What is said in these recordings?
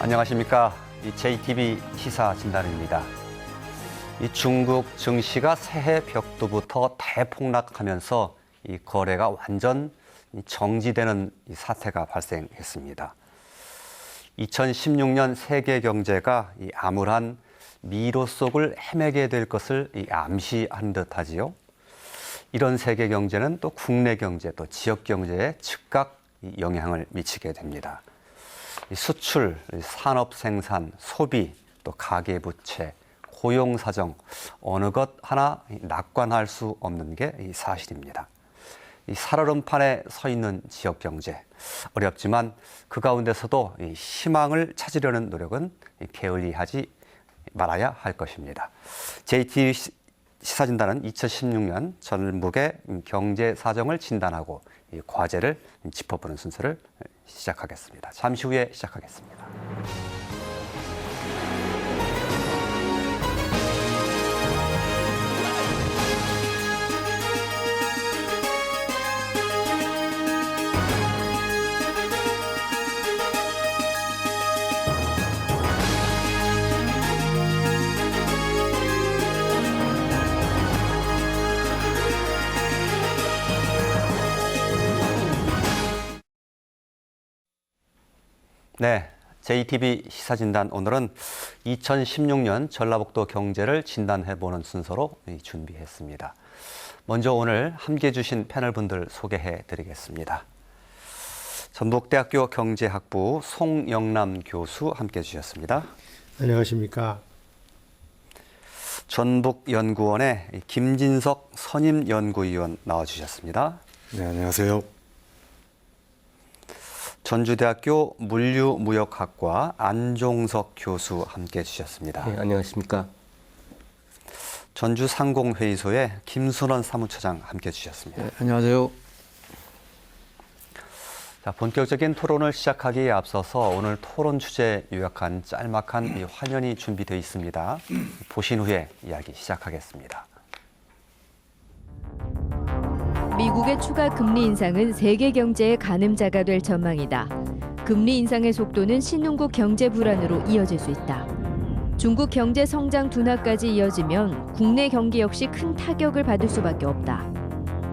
안녕하십니까. 이 JTB 시사진단입니다. 이 중국 증시가 새해 벽두부터 대폭락하면서 이 거래가 완전 정지되는 이 사태가 발생했습니다. 2016년 세계 경제가 이 암울한 미로 속을 헤매게 될 것을 이 암시하는 듯하지요. 이런 세계 경제는 또 국내 경제, 또 지역 경제에 즉각 영향을 미치게 됩니다. 수출, 산업 생산, 소비, 또 가계 부채, 고용 사정 어느 것 하나 낙관할 수 없는 게 사실입니다. 이 살얼음판에 서 있는 지역 경제 어렵지만 그 가운데서도 희망을 찾으려는 노력은 게을리하지 말아야 할 것입니다. JT 시사진단은 2016년 전북의 경제 사정을 진단하고 이 과제를 짚어보는 순서를 시작하겠습니다. 잠시 후에 시작하겠습니다. 네, JTB 시사진단 오늘은 2016년 전라북도 경제를 진단해보는 순서로 준비했습니다. 먼저 오늘 함께해 주신 패널분들 소개해드리겠습니다. 전북대학교 경제학부 송영남 교수 함께해 주셨습니다. 안녕하십니까. 전북연구원의 김진석 선임연구위원 나와주셨습니다. 네, 안녕하세요. 전주대학교 물류무역학과 안종석 교수 함께해 주셨습니다. 네, 안녕하십니까. 전주상공회의소의 김순원 사무처장 함께해 주셨습니다. 네, 안녕하세요. 자, 본격적인 토론을 시작하기에 앞서서 오늘 토론 주제 요약한 짤막한 이 화면이 준비되어 있습니다. 보신 후에 이야기 시작하겠습니다. 미국의 추가 금리 인상은 세계 경제의 가늠자가 될 전망이다. 금리 인상의 속도는 신흥국 경제 불안으로 이어질 수 있다. 중국 경제 성장 둔화까지 이어지면 국내 경기 역시 큰 타격을 받을 수밖에 없다.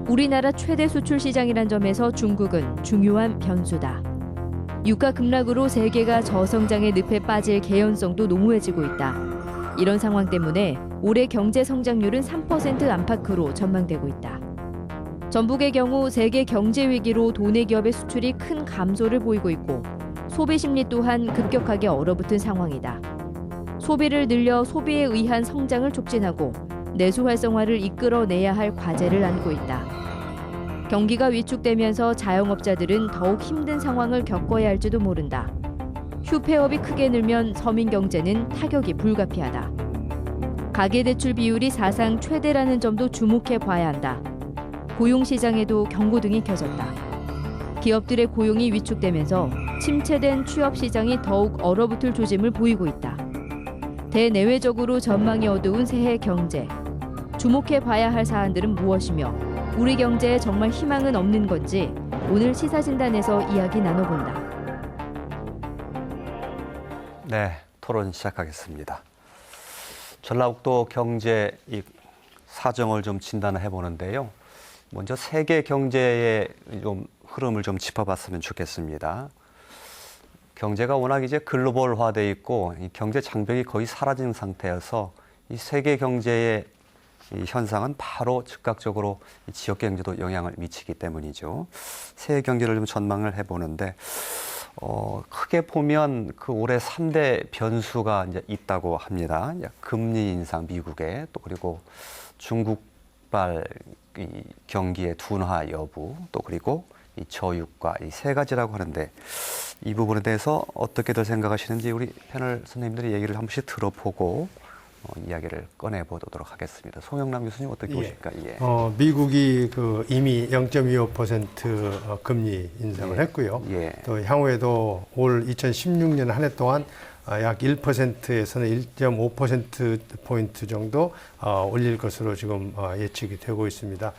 우리나라 최대 수출 시장이란 점에서 중국은 중요한 변수다. 유가 급락으로 세계가 저성장의 늪에 빠질 개연성도 농후해지고 있다. 이런 상황 때문에 올해 경제 성장률은 3% 안팎으로 전망되고 있다. 전북의 경우 세계 경제 위기로 도내 기업의 수출이 큰 감소를 보이고 있고 소비 심리 또한 급격하게 얼어붙은 상황이다. 소비를 늘려 소비에 의한 성장을 촉진하고 내수 활성화를 이끌어내야 할 과제를 안고 있다. 경기가 위축되면서 자영업자들은 더욱 힘든 상황을 겪어야 할지도 모른다. 휴폐업이 크게 늘면 서민 경제는 타격이 불가피하다. 가계대출 비율이 사상 최대라는 점도 주목해 봐야 한다. 고용시장에도 경고등이 켜졌다. 기업들의 고용이 위축되면서 침체된 취업시장이 더욱 얼어붙을 조짐을 보이고 있다. 대내외적으로 전망이 어두운 새해 경제. 주목해 봐야 할 사안들은 무엇이며 우리 경제에 정말 희망은 없는 건지 오늘 시사진단에서 이야기 나눠본다. 네, 토론 시작하겠습니다. 전라북도 경제 이 사정을 좀 진단을 해보는데요. 먼저 세계 경제의 좀 흐름을 좀 짚어봤으면 좋겠습니다. 경제가 워낙 이제 글로벌화돼 있고 이 경제 장벽이 거의 사라진 상태여서 이 세계 경제의 이 현상은 바로 즉각적으로 이 지역 경제도 영향을 미치기 때문이죠. 세계 경제를 좀 전망을 해보는데 크게 보면 그 올해 3대 변수가 이제 있다고 합니다. 금리 인상 미국의 또 그리고 중국발 이 경기의 둔화 여부 또 그리고 이 저유가 이 세 가지라고 하는데 이 부분에 대해서 어떻게들 생각하시는지 우리 패널 선생님들이 얘기를 한 번씩 들어보고 이야기를 꺼내보도록 하겠습니다. 송영남 교수님 어떻게 보십니까? 예. 미국이 이미 0.25% 금리 인상을 했고요. 예. 또 향후에도 올 2016년 한 해 동안 약 1%에서는 1.5%포인트 정도 올릴 것으로 지금 예측이 되고 있습니다.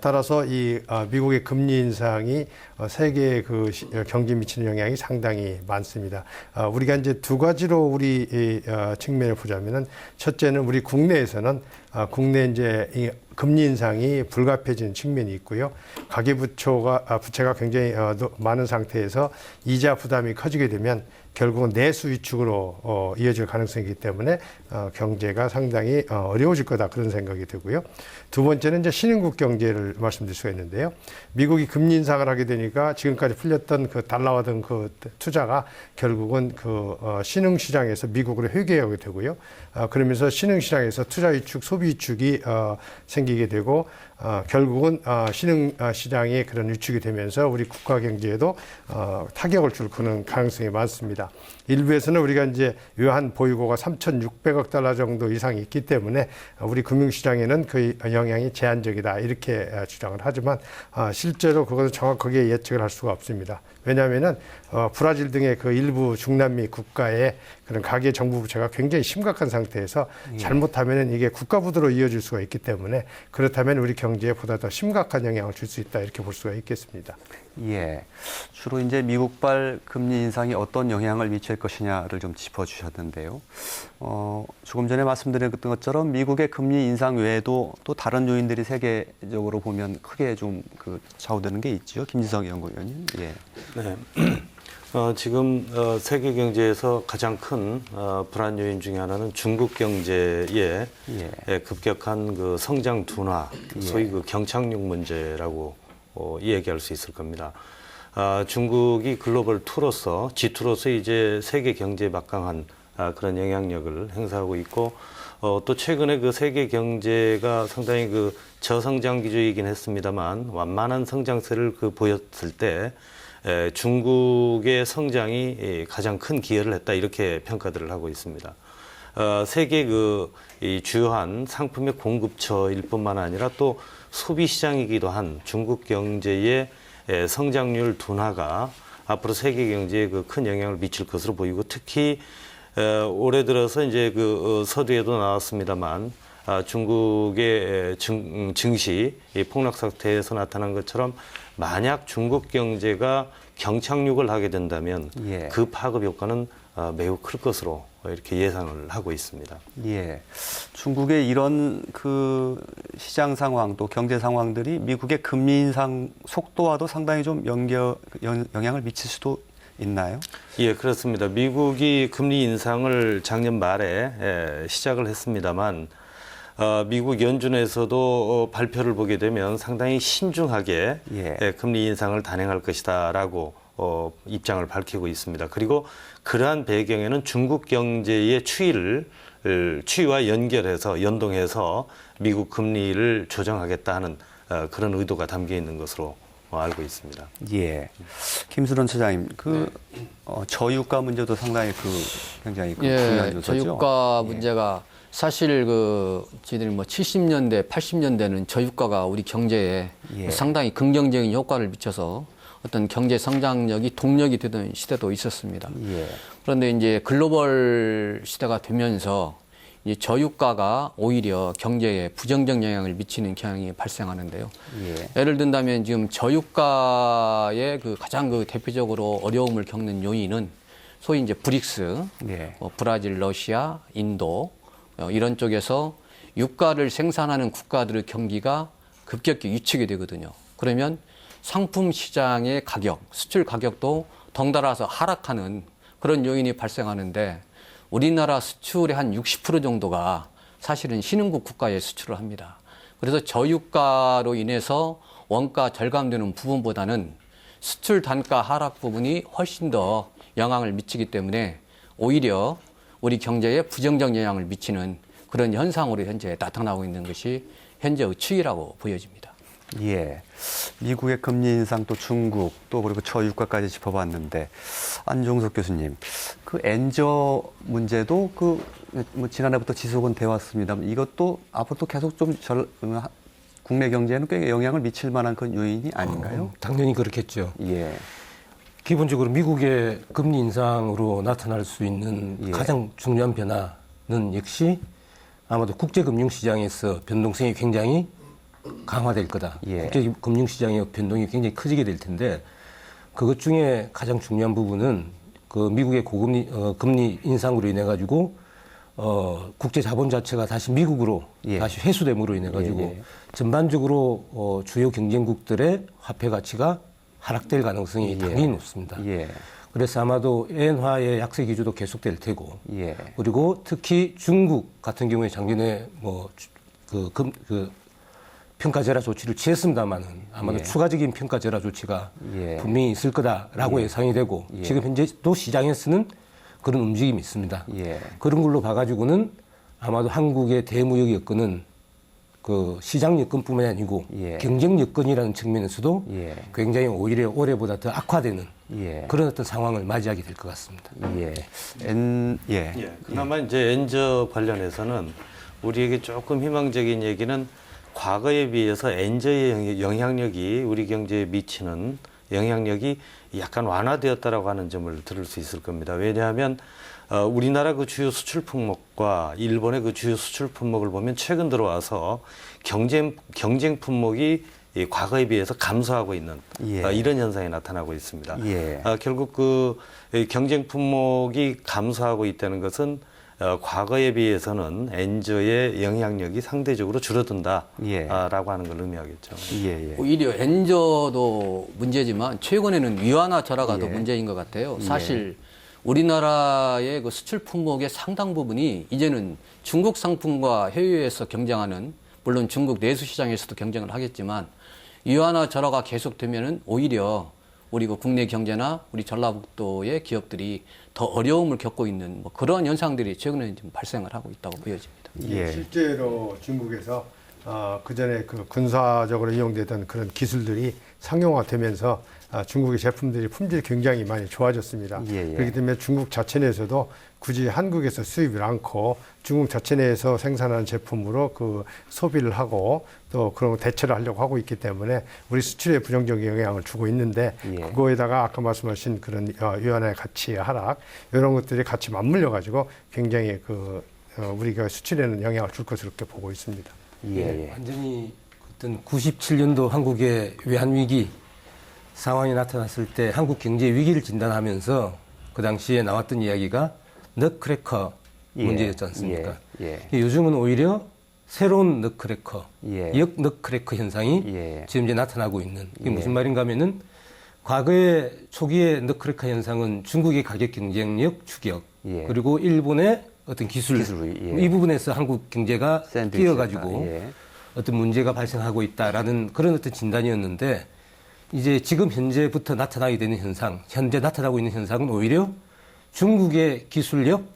따라서 이 미국의 금리 인상이 세계의 그 경제에 미치는 영향이 상당히 많습니다. 우리가 이제 두 가지로 우리 측면을 보자면은 첫째는 우리 국내에서는 국내 이제 이 금리 인상이 불가피해지는 측면이 있고요. 부채가 굉장히 많은 상태에서 이자 부담이 커지게 되면 결국은 내수 위축으로 이어질 가능성이 있기 때문에 경제가 상당히 어려워질 거다 그런 생각이 들고요. 두 번째는 이제 신흥국 경제를 말씀드릴 수가 있는데요. 미국이 금리 인상을 하게 되니까 지금까지 풀렸던 그 달러화든 그 투자가 결국은 그 신흥 시장에서 미국으로 회귀하게 되고요. 그러면서 신흥 시장에서 투자 위축, 소비 위축이 생기게 되고 결국은 신흥 시장의 그런 위축이 되면서 우리 국가 경제에도 타격을 줄 그런 가능성이 많습니다. 일부에서는 우리가 이제 외환 보유고가 3,600억 달러 정도 이상이 있기 때문에 우리 금융시장에는 그 영향이 제한적이다 이렇게 주장을 하지만 실제로 그것은 정확하게 예측을 할 수가 없습니다. 왜냐하면은 브라질 등의 그 일부 중남미 국가의 그런 가계 정부 부채가 굉장히 심각한 상태에서 잘못하면은 이게 국가 부도로 이어질 수가 있기 때문에 그렇다면 우리 경제에 보다 더 심각한 영향을 줄 수 있다 이렇게 볼 수가 있겠습니다. 예. 주로 이제 미국발 금리 인상이 어떤 영향을 미칠 것이냐를 좀 짚어주셨는데요. 조금 전에 말씀드렸던 것처럼 미국의 금리 인상 외에도 또 다른 요인들이 세계적으로 보면 크게 좀 그 좌우되는 게 있죠. 김지성 연구위원님. 예. 네. 지금 세계 경제에서 가장 큰 불안 요인 중에 하나는 중국 경제의 급격한 그 성장 둔화, 소위 그 경착륙 문제라고 이야기할 수 있을 겁니다. 중국이 글로벌 투로서 G2로서 이제 세계 경제에 막강한 그런 영향력을 행사하고 있고 또 최근에 그 세계 경제가 상당히 그 저성장 기조이긴 했습니다만 완만한 성장세를 보였을 때 중국의 성장이 가장 큰 기여를 했다 이렇게 평가들을 하고 있습니다. 세계 이 주요한 상품의 공급처일 뿐만 아니라 또 소비 시장이기도 한 중국 경제의 성장률 둔화가 앞으로 세계 경제에 그 큰 영향을 미칠 것으로 보이고 특히 올해 들어서 이제 그 서두에도 나왔습니다만 중국의 증시 폭락 사태에서 나타난 것처럼 만약 중국 경제가 경착륙을 하게 된다면 그 파급 효과는 매우 클 것으로 이렇게 예상을 하고 있습니다. 예. 중국의 이런 그 시장 상황 또 경제 상황들이 미국의 금리 인상 속도와도 상당히 좀 영향을 미칠 수도 있나요? 예, 그렇습니다. 미국이 금리 인상을 작년 말에 시작을 했습니다만 미국 연준에서도 발표를 보게 되면 상당히 신중하게 금리 인상을 단행할 것이다라고 입장을 밝히고 있습니다. 그리고 그러한 배경에는 중국 경제의 추이와 연동해서 미국 금리를 조정하겠다 하는 그런 의도가 담겨 있는 것으로 알고 있습니다. 예. 김수론 차장님, 저유가 문제도 상당히 굉장히 중요한 요소죠. 저유가 문제가 사실 저희들이 70년대, 80년대는 저유가가 우리 경제에 상당히 긍정적인 효과를 미쳐서 어떤 경제 성장력이 동력이 되던 시대도 있었습니다. 그런데 이제 글로벌 시대가 되면서 이제 저유가가 오히려 경제에 부정적 영향을 미치는 경향이 발생하는데요. 예를 든다면 지금 저유가의 가장 대표적으로 어려움을 겪는 요인은 소위 이제 브릭스, 브라질, 러시아, 인도 이런 쪽에서 유가를 생산하는 국가들의 경기가 급격히 위축이 되거든요. 그러면 상품 시장의 가격, 수출 가격도 덩달아서 하락하는 그런 요인이 발생하는데 우리나라 수출의 한 60% 정도가 사실은 신흥국 국가에 수출을 합니다. 그래서 저유가로 인해서 원가 절감되는 부분보다는 수출 단가 하락 부분이 훨씬 더 영향을 미치기 때문에 오히려 우리 경제에 부정적 영향을 미치는 그런 현상으로 현재 나타나고 있는 것이 현재의 추이라고 보여집니다. 예. 미국의 금리 인상 또 중국 또 그리고 저유가까지 짚어봤는데 안종석 교수님, 엔저 문제도 지난해부터 지속은 되어 왔습니다만 이것도 앞으로도 계속 좀 국내 경제에는 꽤 영향을 미칠 만한 그런 요인이 아닌가요? 당연히 그렇겠죠. 예. 기본적으로 미국의 금리 인상으로 나타날 수 있는 예. 가장 중요한 변화는 역시 아마도 국제금융시장에서 변동성이 굉장히 강화될 거다. 예. 국제금융시장의 변동이 굉장히 커지게 될 텐데 그것 중에 가장 중요한 부분은 그 미국의 고금리 금리 인상으로 인해 가지고 국제 자본 자체가 다시 미국으로 예. 다시 회수됨으로 인해 가지고 예. 전반적으로 주요 경쟁국들의 화폐 가치가 하락될 가능성이 예. 당연히 높습니다. 예. 그래서 아마도 엔화의 약세 기조도 계속될 테고 예. 그리고 특히 중국 같은 경우에 작년에 평가 절하 조치를 취했습니다만은 아마도 예. 추가적인 평가 절하 조치가 예. 분명히 있을 거다라고 예상이 되고 예. 지금 현재도 시장에서는 그런 움직임이 있습니다. 예. 그런 걸로 봐가지고는 아마도 한국의 대무역 여건은 그 시장 여건뿐만이 아니고 예. 경쟁 여건이라는 측면에서도 예. 굉장히 오히려 올해보다 더 악화되는 예. 그런 어떤 상황을 맞이하게 될 것 같습니다. 예. 예. 예, 그나마 이제 엔저 관련해서는 우리에게 조금 희망적인 얘기는 과거에 비해서 엔저의 영향력이 우리 경제에 미치는 영향력이 약간 완화되었다라고 하는 점을 들을 수 있을 겁니다. 왜냐하면 우리나라 그 주요 수출 품목과 일본의 그 주요 수출 품목을 보면 최근 들어와서 경쟁 품목이 이 과거에 비해서 감소하고 있는 예. 이런 현상이 나타나고 있습니다. 예. 결국 그 경쟁 품목이 감소하고 있다는 것은 과거에 비해서는 엔저의 영향력이 상대적으로 줄어든다라고 예. 하는 걸 의미하겠죠. 예. 예. 오히려 엔저도 문제지만 최근에는 위안화 절하가 더 예. 문제인 것 같아요. 사실 우리나라의 그 수출 품목의 상당 부분이 이제는 중국 상품과 해외에서 경쟁하는, 물론 중국 내수 시장에서도 경쟁을 하겠지만 위안화 절하가 계속되면은 오히려 우리 그 국내 경제나 우리 전라북도의 기업들이 더 어려움을 겪고 있는 뭐 그런 현상들이 최근에 좀 발생을 하고 있다고 보여집니다. 예. 실제로 중국에서 그 전에 그 군사적으로 이용되던 그런 기술들이 상용화되면서 중국의 제품들이 품질이 굉장히 많이 좋아졌습니다. 예, 예. 그렇기 때문에 중국 자체 내에서도 굳이 한국에서 수입을 않고 중국 자체 내에서 생산하는 제품으로 그 소비를 하고 또 그런 대처를 하려고 하고 있기 때문에 우리 수출에 부정적인 영향을 주고 있는데 예. 그거에다가 아까 말씀하신 그런 위안화의 가치의 하락 이런 것들이 같이 맞물려 가지고 굉장히 우리가 수출에는 영향을 줄 것으로 그렇게 보고 있습니다. 예. 완전히 어떤 97년도 한국의 외환위기 상황이 나타났을 때 한국 경제 위기를 진단하면서 그 당시에 나왔던 이야기가 넛크래커 예. 문제였지 않습니까? 예. 요즘은 오히려 새로운 넛크래커, 예. 역 넛크래커 현상이 예. 지금 이제 나타나고 있는. 이게 예. 무슨 말인가 하면은 과거의 초기의 넛크래커 현상은 중국의 가격 경쟁력 추격, 예. 그리고 일본의 어떤 기술, 예. 이 부분에서 한국 경제가 샌드위치다. 뛰어가지고 예. 어떤 문제가 발생하고 있다라는 그런 어떤 진단이었는데 이제 지금 현재부터 나타나게 되는 현상, 현재 나타나고 있는 현상은 오히려 중국의 기술력과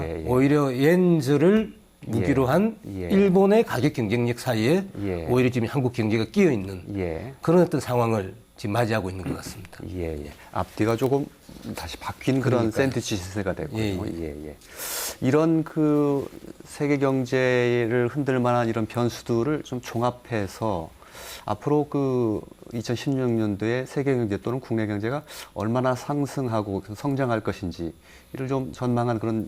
예. 오히려 엔저를 무기로 한 예. 일본의 가격 경쟁력 사이에 예. 오히려 지금 한국 경제가 끼어 있는 예. 그런 어떤 상황을 지금 맞이하고 있는 것 같습니다. 예. 앞뒤가 조금 다시 바뀐 그런 샌드위치 시세가 되고요. 예. 이런 그 세계 경제를 흔들 만한 이런 변수들을 좀 종합해서 앞으로 그 2016년도에 세계 경제 또는 국내 경제가 얼마나 상승하고 성장할 것인지 이를 좀 전망한 그런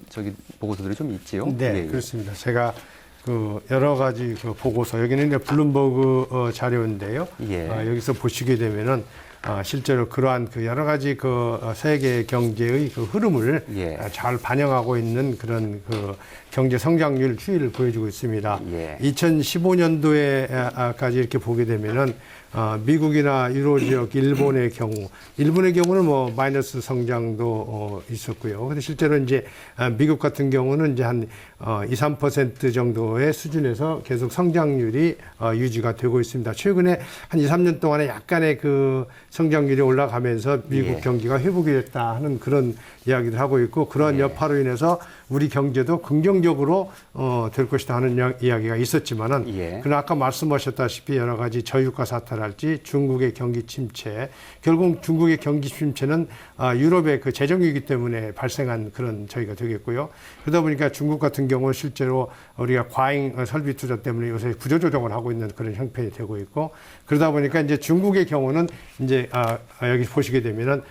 보고서들이 좀 있지요. 네, 그렇습니다. 제가 그 여러 가지 그 보고서 여기는 이제 블룸버그 자료인데요. 예. 여기서 보시게 되면은 실제로 그러한 그 여러 가지 그 세계 경제의 그 흐름을 예. 잘 반영하고 있는 그런 그 경제 성장률 추이를 보여주고 있습니다. 예. 2015년도에까지 이렇게 보게 되면은 미국이나 유로 지역, 일본의 경우는 뭐 마이너스 성장도 있었고요. 근데 실제로 이제 미국 같은 경우는 이제 한 2~3% 정도의 수준에서 계속 성장률이 유지가 되고 있습니다. 최근에 한 2~3년 동안에 약간의 그 성장률이 올라가면서 미국 예. 경기가 회복이 됐다 하는 그런 이야기를 하고 있고 그런 여파로 인해서 우리 경제도 긍정적으로 될 것이다 하는 이야기가 있었지만은 예. 그러나 아까 말씀하셨다시피 여러 가지 저유가 사태랄지 중국의 경기 침체, 결국 중국의 경기 침체는 유럽의 그 재정 위기 때문에 발생한 그런 저희가 되겠고요. 그러다 보니까 중국 같은 경우 실제로 우리가 과잉 설비 투자 때문에 요새 구조조정을 하고 있는 그런 형편이 되고 있고, 그러다 보니까 이제 중국의 경우는 이제 여기 보시게 되면은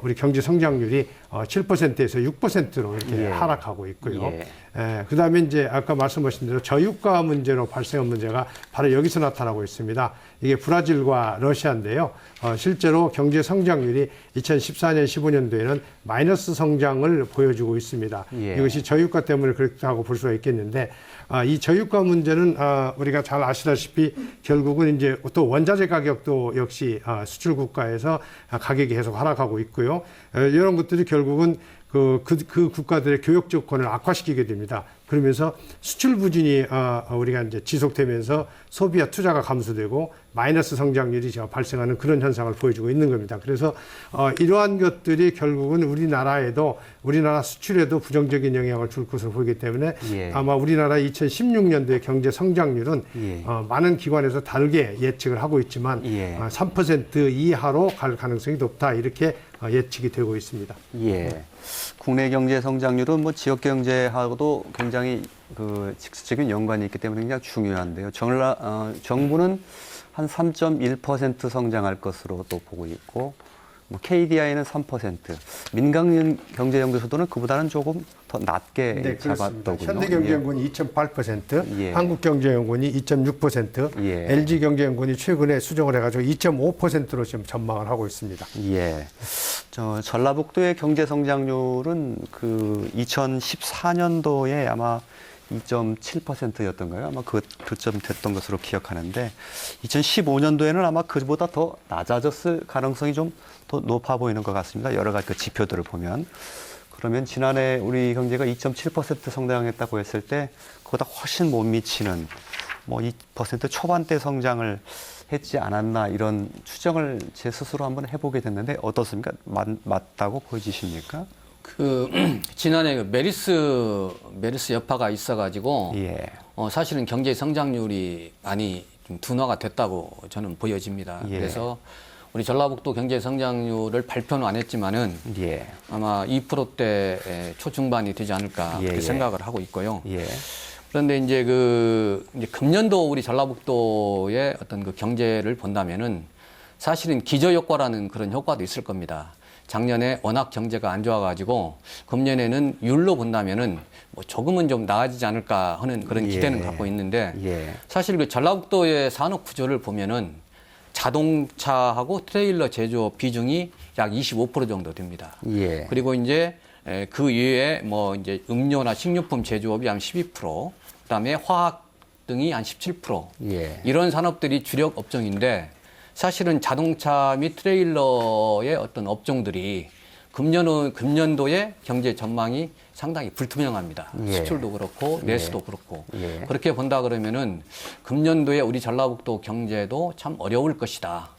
우리 경제 성장률이 7%에서 6%로 이렇게 예. 하락하고 있고요. 예. 그다음에 이제 아까 말씀하신 대로 저유가 문제로 발생한 문제가 바로 여기서 나타나고 있습니다. 이게 브라질과 러시아인데요. 실제로 경제 성장률이 2014년, 15년도에는 마이너스 성장을 보여주고 있습니다. 예. 이것이 저유가 때문에 그렇다고 볼 수가 있겠는데, 이 저유가 문제는 우리가 잘 아시다시피 결국은 이제 또 원자재 가격도 역시 수출 국가에서 가격이 계속 하락하고 있고요. 이런 것들이 결국은 그 국가들의 교역 조건을 악화시키게 됩니다. 그러면서 수출 부진이 우리가 이제 지속되면서 소비와 투자가 감소되고 마이너스 성장률이 발생하는 그런 현상을 보여주고 있는 겁니다. 그래서 이러한 것들이 결국은 우리나라 수출에도 부정적인 영향을 줄 것으로 보이기 때문에 예. 아마 우리나라 2016년도의 경제 성장률은 예. 많은 기관에서 다르게 예측을 하고 있지만 예. 3% 이하로 갈 가능성이 높다, 이렇게 예측이 되고 있습니다. 예. 국내 경제 성장률은 뭐 지역 경제하고도 굉장히 그 직접적인 연관이 있기 때문에 굉장히 중요한데요. 정부는 한 3.1% 성장할 것으로 또 보고 있고, 뭐 KDI는 3%, 민간 경제연구소는 그보다는 조금 더 낮게 잡았더군요. 현대경제연구원이 2.8%, 예. 한국경제연구원이 2.6%, 예. LG경제연구원이 최근에 수정을 해가지고 2.5%로 지금 전망을 하고 있습니다. 예. 전라북도의 경제 성장률은 그 2014년도에 아마 2.7%였던가요? 아마 그쯤 됐던 것으로 기억하는데 2015년도에는 아마 그보다 더 낮아졌을 가능성이 좀 더 높아 보이는 것 같습니다. 여러 가지 그 지표들을 보면. 그러면 지난해 우리 경제가 2.7% 성장했다고 했을 때 그보다 훨씬 못 미치는 뭐 2% 초반대 성장을 했지 않았나, 이런 추정을 제 스스로 한번 해보게 됐는데 어떻습니까? 맞다고 보여지십니까? 지난해 메르스 여파가 있어가지고 예. 사실은 경제 성장률이 많이 좀 둔화가 됐다고 저는 보여집니다. 예. 그래서 우리 전라북도 경제 성장률을 발표는 안 했지만은 예. 아마 2%대 초중반이 되지 않을까 예, 그렇게 예. 생각을 하고 있고요. 예. 그런데 이제 이제 금년도 우리 전라북도의 어떤 그 경제를 본다면은 사실은 기저효과라는 그런 효과도 있을 겁니다. 작년에 워낙 경제가 안 좋아가지고 금년에는 율로 본다면은 뭐 조금은 좀 나아지지 않을까 하는 그런 기대는 예. 갖고 있는데, 예. 사실 그 전라북도의 산업 구조를 보면은 자동차하고 트레일러 제조업 비중이 약 25% 정도 됩니다. 예. 그리고 이제 그 이외에 뭐 이제 음료나 식료품 제조업이 한 12%, 그다음에 화학 등이 한 17%. 예. 이런 산업들이 주력 업종인데, 사실은 자동차 및 트레일러의 어떤 업종들이 금년도의 경제 전망이 상당히 불투명합니다. 예. 수출도 그렇고 내수도 그렇고. 예. 그렇게 본다 그러면은 금년도에 우리 전라북도 경제도 참 어려울 것이다.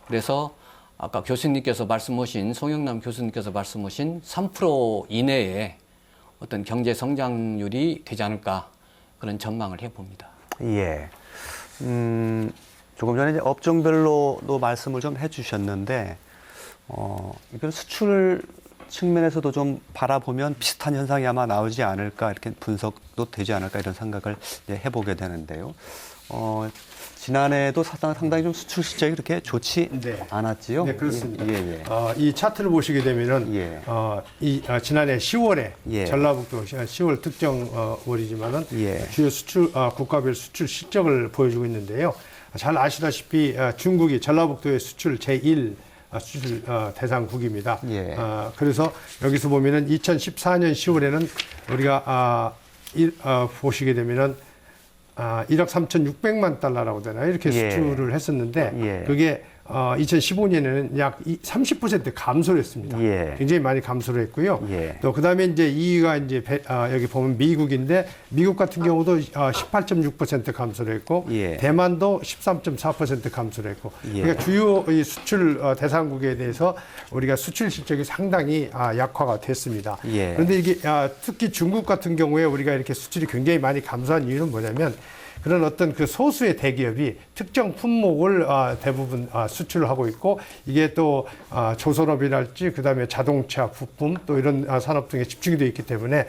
그래서 아까 교수님께서 말씀하신, 송영남 교수님께서 말씀하신 3% 이내에 어떤 경제 성장률이 되지 않을까, 그런 전망을 해봅니다. 예. 조금 전에 이제 업종별로도 말씀을 좀 해주셨는데, 이건 수출 측면에서도 좀 바라보면 비슷한 현상이 아마 나오지 않을까, 이렇게 분석도 되지 않을까, 이런 생각을 이제 해보게 되는데요. 지난해도 상당히 좀 수출 실적이 그렇게 좋지 네. 않았지요? 네, 그렇습니다. 예, 예. 이 차트를 보시게 되면은 예. 지난해 10월에 예. 전라북도 10월 특정 월이지만은 예. 주요 수출 국가별 수출 실적을 보여주고 있는데요. 잘 아시다시피 중국이 전라북도의 수출 제1 수출 대상국입니다. 예. 그래서 여기서 보면은 2014년 10월에는 우리가 보시게 되면은 1억 3,600만 달러라고 되나요? 이렇게 예. 수출을 했었는데 예. 그게 2015년에는 약 30% 감소를 했습니다. 예. 굉장히 많이 감소를 했고요. 예. 또 그다음에 이제 2위가 이제 여기 보면 미국인데 미국 같은 경우도 18.6% 감소를 했고 예. 대만도 13.4% 감소를 했고 예. 그러니까 주요 이 수출 대상국에 대해서 우리가 수출 실적이 상당히 약화가 됐습니다. 예. 그런데 이게 특히 중국 같은 경우에 우리가 이렇게 수출이 굉장히 많이 감소한 이유는 뭐냐면 그런 어떤 그 소수의 대기업이 특정 품목을 대부분 수출을 하고 있고 이게 또 조선업이랄지 그다음에 자동차, 부품 또 이런 산업 등에 집중이 되어 있기 때문에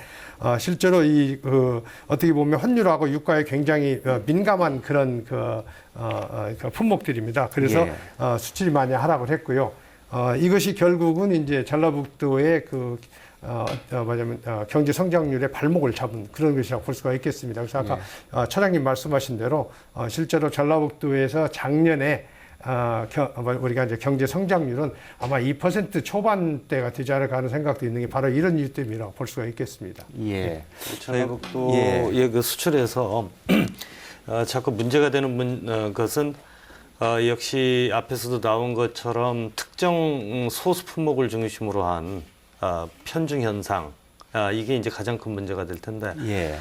실제로 이 어떻게 보면 환율하고 유가에 굉장히 민감한 그런 그 품목들입니다. 그래서 예. 수출이 많이 하락을 했고요. 이것이 결국은 이제 전라북도의 뭐냐면 경제 성장률의 발목을 잡은 그런 것이라고 볼 수가 있겠습니다. 그래서 아까 차장님 말씀하신 대로 실제로 전라북도에서 작년에 우리가 이제 경제 성장률은 아마 2% 초반대가 되지 않을까 하는 생각도 있는 게 바로 이런 이유 때문이라고 볼 수가 있겠습니다. 예. 전라북도의 그 수출에서 자꾸 문제가 되는 것은 역시 앞에서도 나온 것처럼 특정 소수 품목을 중심으로 한 편중 현상, 이게 이제 가장 큰 문제가 될 텐데, 예.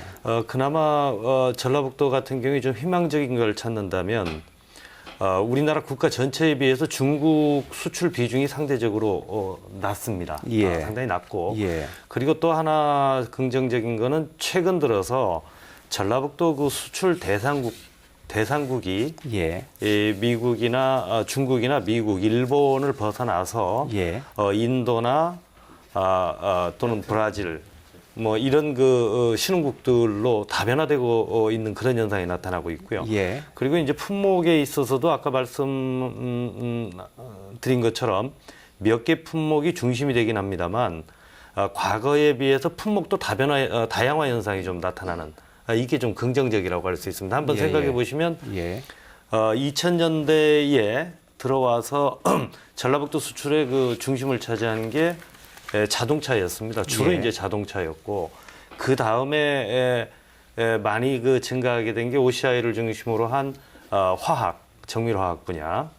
그나마 전라북도 같은 경우에 좀 희망적인 걸 찾는다면, 우리나라 국가 전체에 비해서 중국 수출 비중이 상대적으로 낮습니다. 예. 상당히 낮고, 예. 그리고 또 하나 긍정적인 거는 최근 들어서 전라북도 그 수출 대상국이 예. 이 미국이나 중국이나 미국, 일본을 벗어나서 예. 인도나 또는 브라질 뭐 이런 그 신흥국들로 다변화되고 있는 그런 현상이 나타나고 있고요. 예. 그리고 이제 품목에 있어서도 아까 드린 것처럼 몇 개 품목이 중심이 되긴 합니다만 과거에 비해서 품목도 다양화 현상이 좀 나타나는 이게 좀 긍정적이라고 할 수 있습니다. 한번 예, 생각해 예. 보시면 예. 2000년대에 들어와서 전라북도 수출의 그 중심을 차지한 게 자동차였습니다. 주로 예. 이제 자동차였고 그 다음에 많이 그 증가하게 된 게 OCI를 중심으로 한 화학, 정밀화학 분야,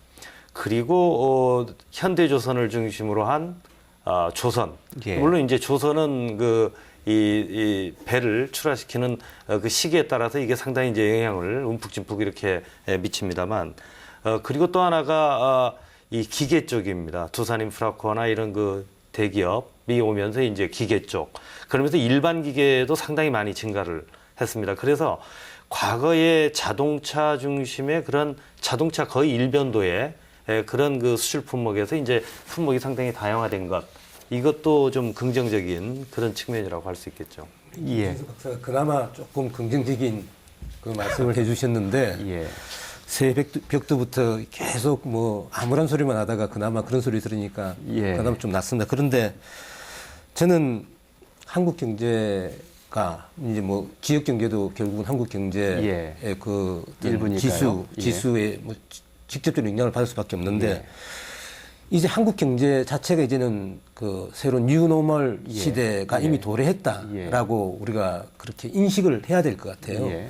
그리고 현대조선을 중심으로 한 조선. 예. 물론 이제 조선은 이 배를 출하시키는 그 시기에 따라서 이게 상당히 이제 영향을 움푹짐푹 이렇게 미칩니다만, 그리고 또 하나가 이 기계 쪽입니다. 두산인프라코나 이런 그 대기업이 오면서 이제 기계 쪽, 그러면서 일반 기계도 상당히 많이 증가를 했습니다. 그래서 과거의 자동차 중심의 그런 자동차 거의 일변도의 그런 그 수출 품목에서 이제 품목이 상당히 다양화된 것, 이것도 좀 긍정적인 그런 측면이라고 할 수 있겠죠. 예. 박사가 그나마 조금 긍정적인 그 말씀을 해주셨는데 예. 새벽부터 계속 뭐 아무런 소리만 하다가 그나마 그런 소리 들으니까 예. 그나마 좀 낫습니다. 그런데 저는 한국 경제가 이제 뭐 지역 경제도 결국은 한국 경제의 예. 그 일부니까요. 지수에 뭐 직접적인 영향을 받을 수밖에 없는데 예. 이제 한국 경제 자체가 이제는 그 새로운 뉴노멀 예. 시대가 예. 이미 도래했다라고 우리가 그렇게 인식을 해야 될 것 같아요. 예.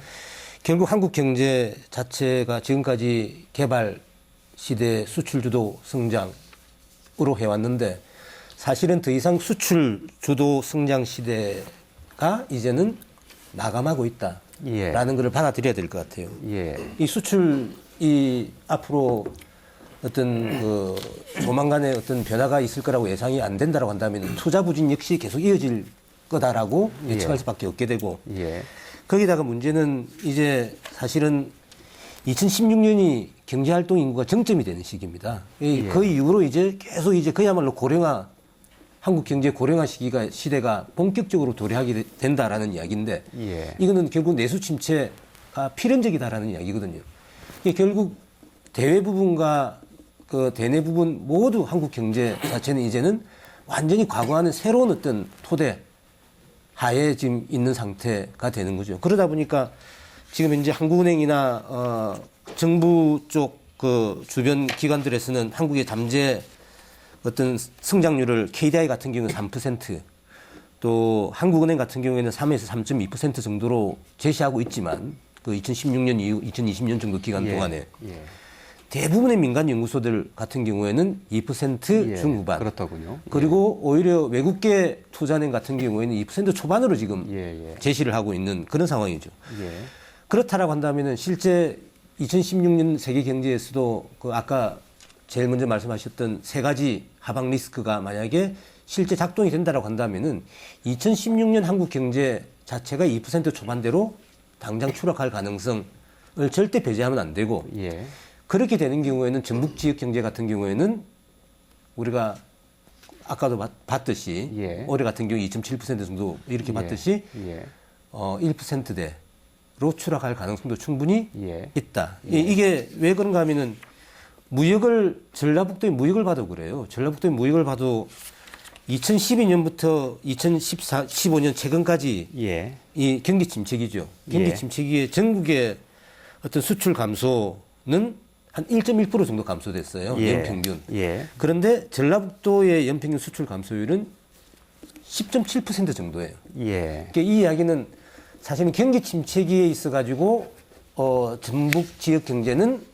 결국 한국 경제 자체가 지금까지 개발 시대 수출 주도 성장으로 해왔는데 사실은 더 이상 수출 주도 성장 시대가 이제는 마감하고 있다라는 예. 것을 받아들여야 될 것 같아요. 예. 이 수출이 앞으로 어떤 그 조만간에 어떤 변화가 있을 거라고 예상이 안 된다라고 한다면 투자 부진 역시 계속 이어질 거다라고 예. 예측할 수밖에 없게 되고 예. 거기다가 문제는 이제 사실은 2016년이 경제활동 인구가 정점이 되는 시기입니다. 예. 그 이후로 이제 계속 이제 그야말로 고령화, 한국 경제 고령화 시대가 본격적으로 도래하게 된다라는 이야기인데 예. 이거는 결국 내수 침체가 필연적이다라는 이야기거든요. 이게 결국 대외 부분과 그 대내 부분 모두 한국 경제 자체는 이제는 완전히 과거와는 새로운 어떤 토대 하에 지금 있는 상태가 되는 거죠. 그러다 보니까 지금 현재 한국은행이나 정부 쪽 그 주변 기관들에서는 한국의 잠재 어떤 성장률을 KDI 같은 경우는 3%, 또 한국은행 같은 경우에는 3에서 3.2% 정도로 제시하고 있지만 그 2016년 이후 2020년 정도 기간 예. 동안에 예. 대부분의 민간 연구소들 같은 경우에는 2% 예, 중후반. 그렇더군요. 그리고 오히려 외국계 투자은행 같은 경우에는 2% 초반으로 지금 예, 예. 제시를 하고 있는 그런 상황이죠. 예. 그렇다라고 한다면은 실제 2016년 세계 경제에서도 그 아까 제일 먼저 말씀하셨던 세 가지 하방 리스크가 만약에 실제 작동이 된다라고 한다면은 2016년 한국 경제 자체가 2% 초반대로 당장 추락할 가능성을 절대 배제하면 안 되고 예. 그렇게 되는 경우에는 전북 지역 경제 같은 경우에는 우리가 아까도 봤듯이 예. 올해 같은 경우 2.7% 정도 이렇게 봤듯이 예. 1%대로 추락할 가능성도 충분히 예. 있다. 이게 왜 그런가 하면은 전라북도의 무역을 봐도 그래요. 전라북도의 무역을 봐도 2012년부터 2015년 최근까지 예. 이 경기 침체기죠. 경기 예. 침체기에 전국의 어떤 수출 감소는 한 1.1% 정도 감소됐어요. 예. 연평균. 예. 그런데 전라북도의 연평균 수출 감소율은 10.7% 정도예요. 예. 그러니까 이 이야기는 사실은 경기 침체기에 있어가지고 전북 지역 경제는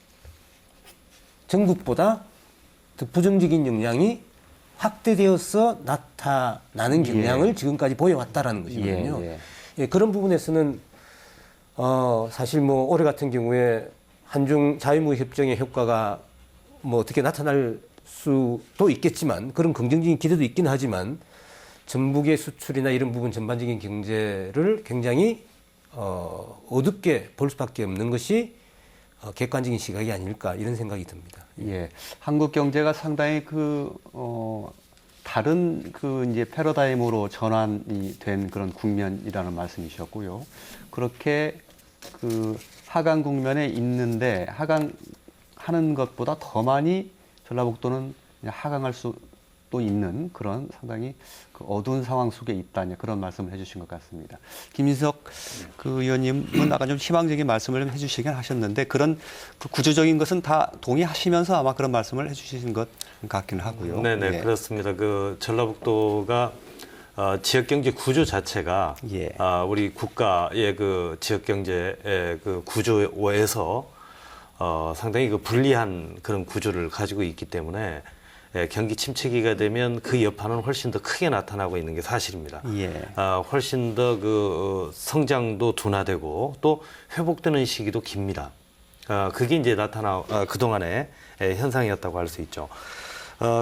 전국보다 더 부정적인 영향이 확대되어서 나타나는 경향을 지금까지 보여왔다라는 것이거든요. 예, 예. 예, 그런 부분에서는 사실 뭐 올해 같은 경우에 한중 자유무역 협정의 효과가 뭐 어떻게 나타날 수도 있겠지만 그런 긍정적인 기대도 있긴 하지만 전북의 수출이나 이런 부분 전반적인 경제를 굉장히 어둡게 볼 수밖에 없는 것이 객관적인 시각이 아닐까 이런 생각이 듭니다. 예. 한국 경제가 상당히 다른 이제 패러다임으로 전환이 된 그런 국면이라는 말씀이셨고요. 그렇게 하강 국면에 있는데 하강하는 것보다 더 많이 전라북도는 그냥 하강할 수도 있는 그런 상당히 어두운 상황 속에 있다 그런 말씀을 해주신 것 같습니다. 김인석 의원님은 아까 좀 희망적인 말씀을 좀 해주시긴 하셨는데 그런 구조적인 것은 다 동의하시면서 아마 그런 말씀을 해주신 것 같긴 하고요. 네네 예. 그렇습니다. 전라북도가 지역 경제 구조 자체가 예. 우리 국가의 지역 경제의 구조에서 상당히 상당히 그런 구조를 가지고 있기 때문에 경기 침체기가 되면 그 여파는 훨씬 더 크게 나타나고 있는 게 사실입니다. 예. 훨씬 더 성장도 둔화되고 또 회복되는 시기도 깁니다. 그게 이제 그동안의 현상이었다고 할 수 있죠.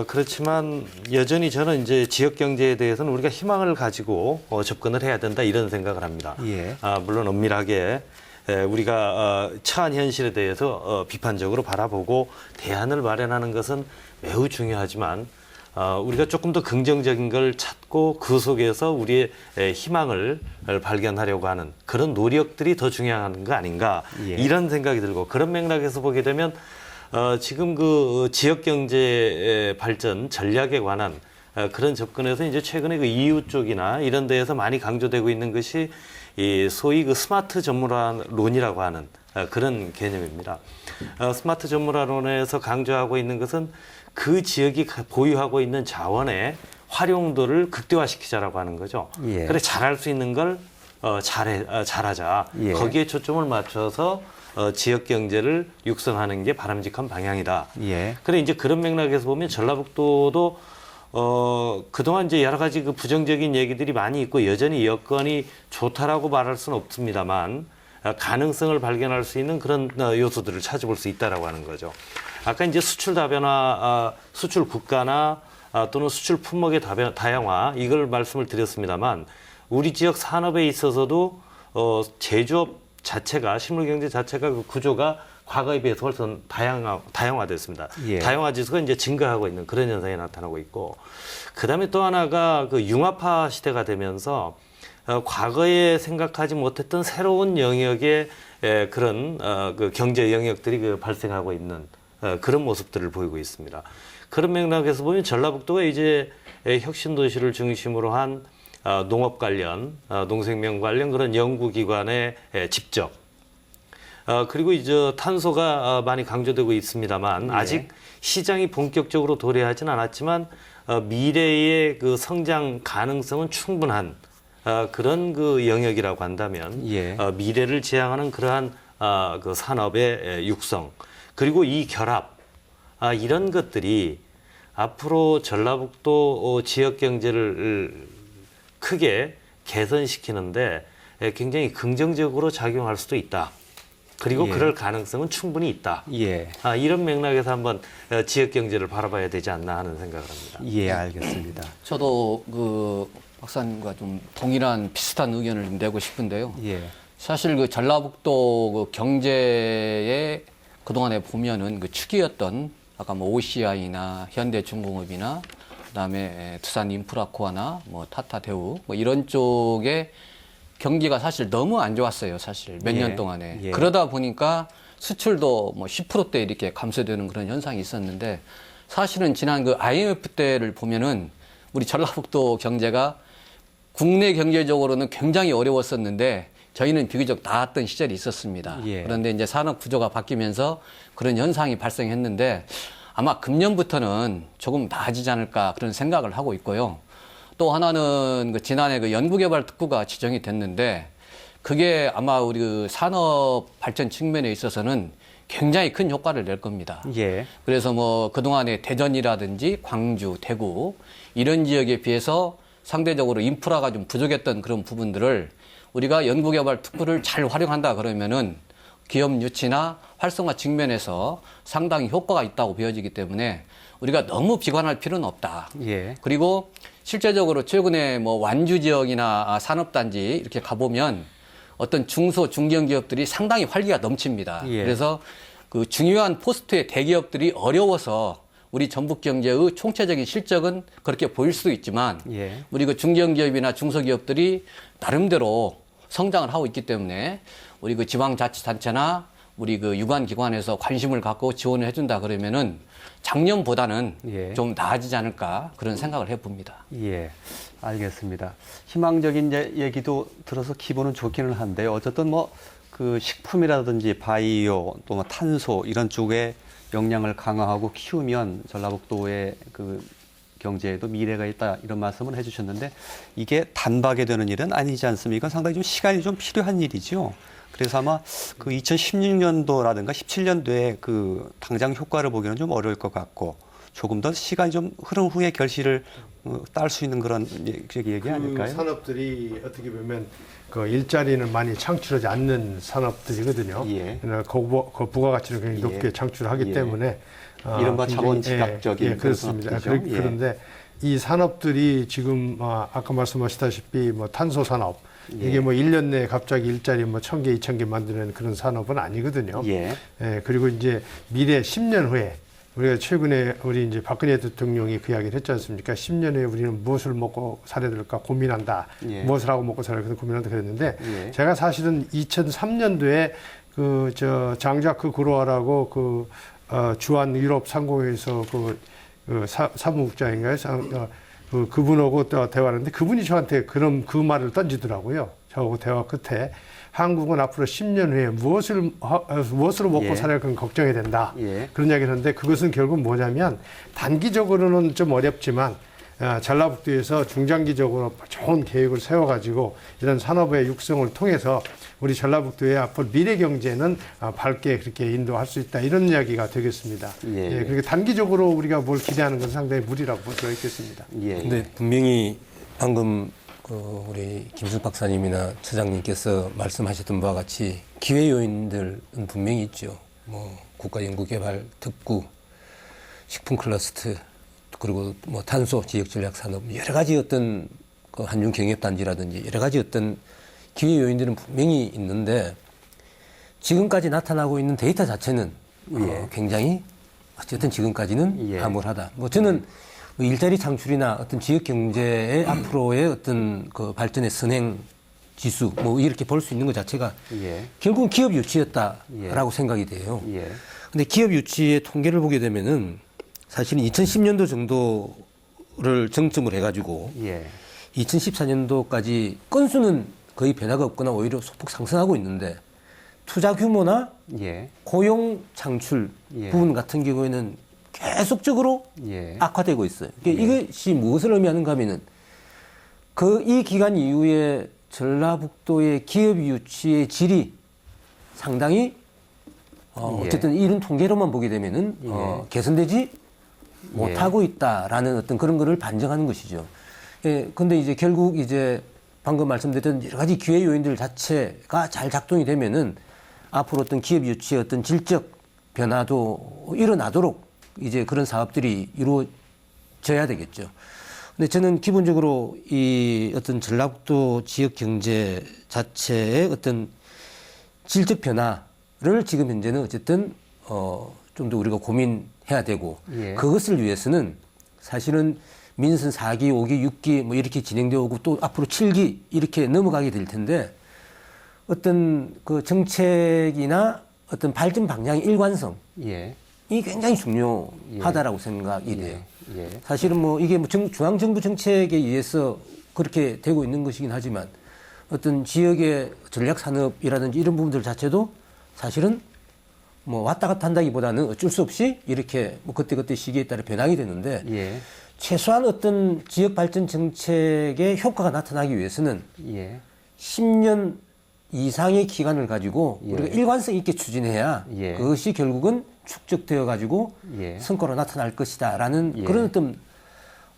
그렇지만 여전히 저는 이제 지역 경제에 대해서는 우리가 희망을 가지고 접근을 해야 된다 이런 생각을 합니다. 예. 물론 엄밀하게 우리가 처한 현실에 대해서 비판적으로 바라보고 대안을 마련하는 것은 매우 중요하지만 우리가 조금 더 긍정적인 걸 찾고 그 속에서 우리의 희망을 발견하려고 하는 그런 노력들이 더 중요한 거 아닌가 예. 이런 생각이 들고 그런 맥락에서 보게 되면 지금 지역 경제 발전 전략에 관한 그런 접근에서 이제 최근에 EU 쪽이나 이런 데에서 많이 강조되고 있는 것이 이 소위 스마트 전문화론이라고 하는 그런 개념입니다. 스마트 전문화론에서 강조하고 있는 것은 그 지역이 보유하고 있는 자원의 활용도를 극대화시키자라고 하는 거죠. 예. 그래 잘할 수 있는 걸 잘하자. 예. 거기에 초점을 맞춰서 지역 경제를 육성하는 게 바람직한 방향이다. 예. 그래 이제 그런 맥락에서 보면 전라북도도 그동안 이제 여러 가지 부정적인 얘기들이 많이 있고 여전히 여건이 좋다라고 말할 수는 없습니다만 가능성을 발견할 수 있는 그런 요소들을 찾아볼 수 있다라고 하는 거죠. 아까 이제 수출 다변화, 수출 국가나 또는 수출 품목의 다양화 이걸 말씀을 드렸습니다만 우리 지역 산업에 있어서도 제조업 자체가 실물 경제 자체가 구조가 과거에 비해서 훨씬 다양화됐습니다. 예. 다양화 지수가 이제 증가하고 있는 그런 현상이 나타나고 있고, 그 다음에 또 하나가 융합화 시대가 되면서 과거에 생각하지 못했던 새로운 영역의 그런 경제 영역들이 발생하고 있는 그런 모습들을 보이고 있습니다. 그런 맥락에서 보면 전라북도가 이제 혁신 도시를 중심으로 한 농업 관련, 농생명 관련 그런 연구기관에 직접 그리고 이제 탄소가 많이 강조되고 있습니다만 아직 시장이 본격적으로 도래하지는 않았지만 미래의 성장 가능성은 충분한 그런 영역이라고 한다면 예. 미래를 지향하는 그러한 산업의 육성 그리고 이 결합, 이런 것들이 앞으로 전라북도 지역 경제를 크게 개선시키는데 굉장히 긍정적으로 작용할 수도 있다. 그리고 예. 그럴 가능성은 충분히 있다. 예. 이런 맥락에서 한번 지역 경제를 바라봐야 되지 않나 하는 생각을 합니다. 예, 알겠습니다. 저도 그 박사님과 좀 동일한 비슷한 의견을 내고 싶은데요. 예. 사실 그 전라북도 그 경제에 그동안에 보면은 그 축이었던 아까 뭐 OCI나 현대중공업이나 그다음에 두산 인프라코아나 뭐 타타대우 뭐 이런 쪽에 경기가 사실 너무 안 좋았어요. 사실 몇 년 예. 동안에. 예. 그러다 보니까 수출도 뭐 10%대 이렇게 감소되는 그런 현상이 있었는데 사실은 지난 그 IMF 때를 보면은 우리 전라북도 경제가 국내 경제적으로는 굉장히 어려웠었는데 저희는 비교적 나았던 시절이 있었습니다. 예. 그런데 이제 산업 구조가 바뀌면서 그런 현상이 발생했는데 아마 금년부터는 조금 나아지지 않을까 그런 생각을 하고 있고요. 또 하나는 그 지난해 그 연구개발특구가 지정이 됐는데 그게 아마 우리 그 산업 발전 측면에 있어서는 굉장히 큰 효과를 낼 겁니다. 예. 그래서 뭐 그동안에 대전이라든지 광주, 대구 이런 지역에 비해서 상대적으로 인프라가 좀 부족했던 그런 부분들을 우리가 연구개발 특구를 잘 활용한다 그러면은 기업 유치나 활성화 측면에서 상당히 효과가 있다고 보여지기 때문에 우리가 너무 비관할 필요는 없다. 예. 그리고 실제적으로 최근에 뭐 완주 지역이나 산업단지 이렇게 가보면 어떤 중소 중견 기업들이 상당히 활기가 넘칩니다. 예. 그래서 그 중요한 포스트의 대기업들이 어려워서 우리 전북 경제의 총체적인 실적은 그렇게 보일 수도 있지만 예. 우리 그 중견기업이나 중소기업들이 나름대로 성장을 하고 있기 때문에 우리 그 지방자치단체나 우리 그 유관기관에서 관심을 갖고 지원을 해준다 그러면은 작년보다는 예. 좀 나아지지 않을까 그런 생각을 해봅니다. 예, 알겠습니다. 희망적인 얘기도 들어서 기분은 좋기는 한데요. 어쨌든 뭐 그 식품이라든지 바이오 또 뭐 탄소 이런 쪽에 역량을 강화하고 키우면 전라북도의 그 경제에도 미래가 있다 이런 말씀을 해주셨는데 이게 단박에 되는 일은 아니지 않습니까? 상당히 좀 시간이 좀 필요한 일이죠. 그래서 아마 그 2016년도라든가 17년도에 그 당장 효과를 보기는 좀 어려울 것 같고 조금 더 시간이 좀 흐른 후에 결실을 딸 수 있는 그런 얘기 아닐까요? 그 산업들이 어떻게 보면 그 일자리는 많이 창출하지 않는 산업들이거든요. 예. 그 부가가치를 굉장히 예. 높게 창출하기 예. 때문에 이른바 굉장히, 자본 지각적인 그런 그렇습니다. 산업들이죠. 예. 그런데 이 산업들이 지금 아까 말씀하셨다시피 뭐 탄소 산업 이게 뭐 1년 내에 갑자기 일자리 뭐 1,000개, 2,000개 만드는 그런 산업은 아니거든요. 예. 그리고 이제 미래 10년 후에 우리가 최근에 우리 이제 박근혜 대통령이 그 이야기를 했지 않습니까? 10년 후에 우리는 무엇을 먹고 살아야 될까 고민한다. 예. 무엇을 하고 먹고 살아야 될까 고민한다 그랬는데 예. 제가 사실은 2003년도에 장자크 그로아라고 주한 유럽 상공회에서 사무국장인가요? 그분하고 또 대화하는데 그분이 저한테 그 말을 던지더라고요. 저하고 대화 끝에 한국은 앞으로 10년 후에 무엇으로 먹고 예. 살아야 할까 걱정이 된다. 예. 그런 이야기를 하는데 그것은 결국 뭐냐면 단기적으로는 좀 어렵지만 전라북도에서 중장기적으로 좋은 계획을 세워가지고 이런 산업의 육성을 통해서 우리 전라북도의 앞으로 미래 경제는 밝게 그렇게 인도할 수 있다. 이런 이야기가 되겠습니다. 예. 그렇게 단기적으로 우리가 뭘 기대하는 건 상당히 무리라고 볼 수가 있겠습니다. 예. 근데 분명히 방금 우리 김수 박사님이나 처장님께서 말씀하셨던 바와 같이 기회 요인들은 분명히 있죠. 뭐 국가연구개발 특구, 식품 클러스터, 그리고 뭐 탄소 지역 전략 산업 여러 가지 어떤 그 한중 경협 단지라든지 여러 가지 어떤 기회 요인들은 분명히 있는데 지금까지 나타나고 있는 데이터 자체는 굉장히 어쨌든 지금까지는 예. 암울하다. 뭐 저는 일자리 창출이나 어떤 지역 경제의 앞으로의 어떤 그 발전의 선행 지수 뭐 이렇게 볼 수 있는 것 자체가 예. 결국은 기업 유치였다라고 생각이 돼요. 예. 근데 기업 유치의 통계를 보게 되면은 사실은 2010년도 정도를 정점으로 해가지고 예. 2014년도까지 건수는 거의 변화가 없거나 오히려 소폭 상승하고 있는데 투자 규모나 예. 고용 창출 예. 부분 같은 경우에는 계속적으로 예. 악화되고 있어요. 이것이 무엇을 의미하는가 하면은 이 기간 이후에 전라북도의 기업 유치의 질이 상당히 어쨌든 이런 통계로만 보게 되면은 개선되지 못하고 있다라는 어떤 그런 거를 반증하는 것이죠. 예, 근데 이제 결국 이제 방금 말씀드렸던 여러 가지 기회 요인들 자체가 잘 작동이 되면은 앞으로 어떤 기업 유치의 어떤 질적 변화도 일어나도록 이제 그런 사업들이 이루어져야 되겠죠. 근데 저는 기본적으로 이 어떤 전라북도 지역 경제 자체의 어떤 질적 변화를 지금 현재는 어쨌든 좀 더 우리가 고민해야 되고 그것을 위해서는 사실은 민선 4기, 5기, 6기 뭐 이렇게 진행되어 오고 또 앞으로 7기 이렇게 넘어가게 될 텐데 어떤 그 정책이나 어떤 발전 방향의 일관성 이 굉장히 중요하다라고 생각이 돼요. 사실은 뭐 이게 뭐 중앙정부 정책에 의해서 그렇게 되고 있는 것이긴 하지만 어떤 지역의 전략산업이라든지 이런 부분들 자체도 사실은 뭐 왔다 갔다 한다기보다는 어쩔 수 없이 이렇게 뭐 그때그때 시기에 따라 변하게 되는데 최소한 어떤 지역 발전 정책의 효과가 나타나기 위해서는 10년 이상의 기간을 가지고 우리가 일관성 있게 추진해야 그것이 결국은 축적되어 가지고 성과로 나타날 것이다라는 그런 어떤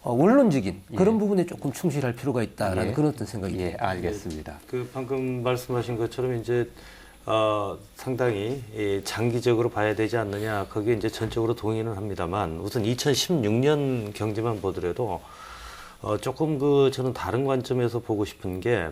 원론적인 그런 부분에 조금 충실할 필요가 있다라는 그런 어떤 생각이 듭니다. 알겠습니다. 그 방금 말씀하신 것처럼 이제 상당히 장기적으로 봐야 되지 않느냐 거기에 이제 전적으로 동의는 합니다만 우선 2016년 경제만 보더라도 조금 저는 다른 관점에서 보고 싶은 게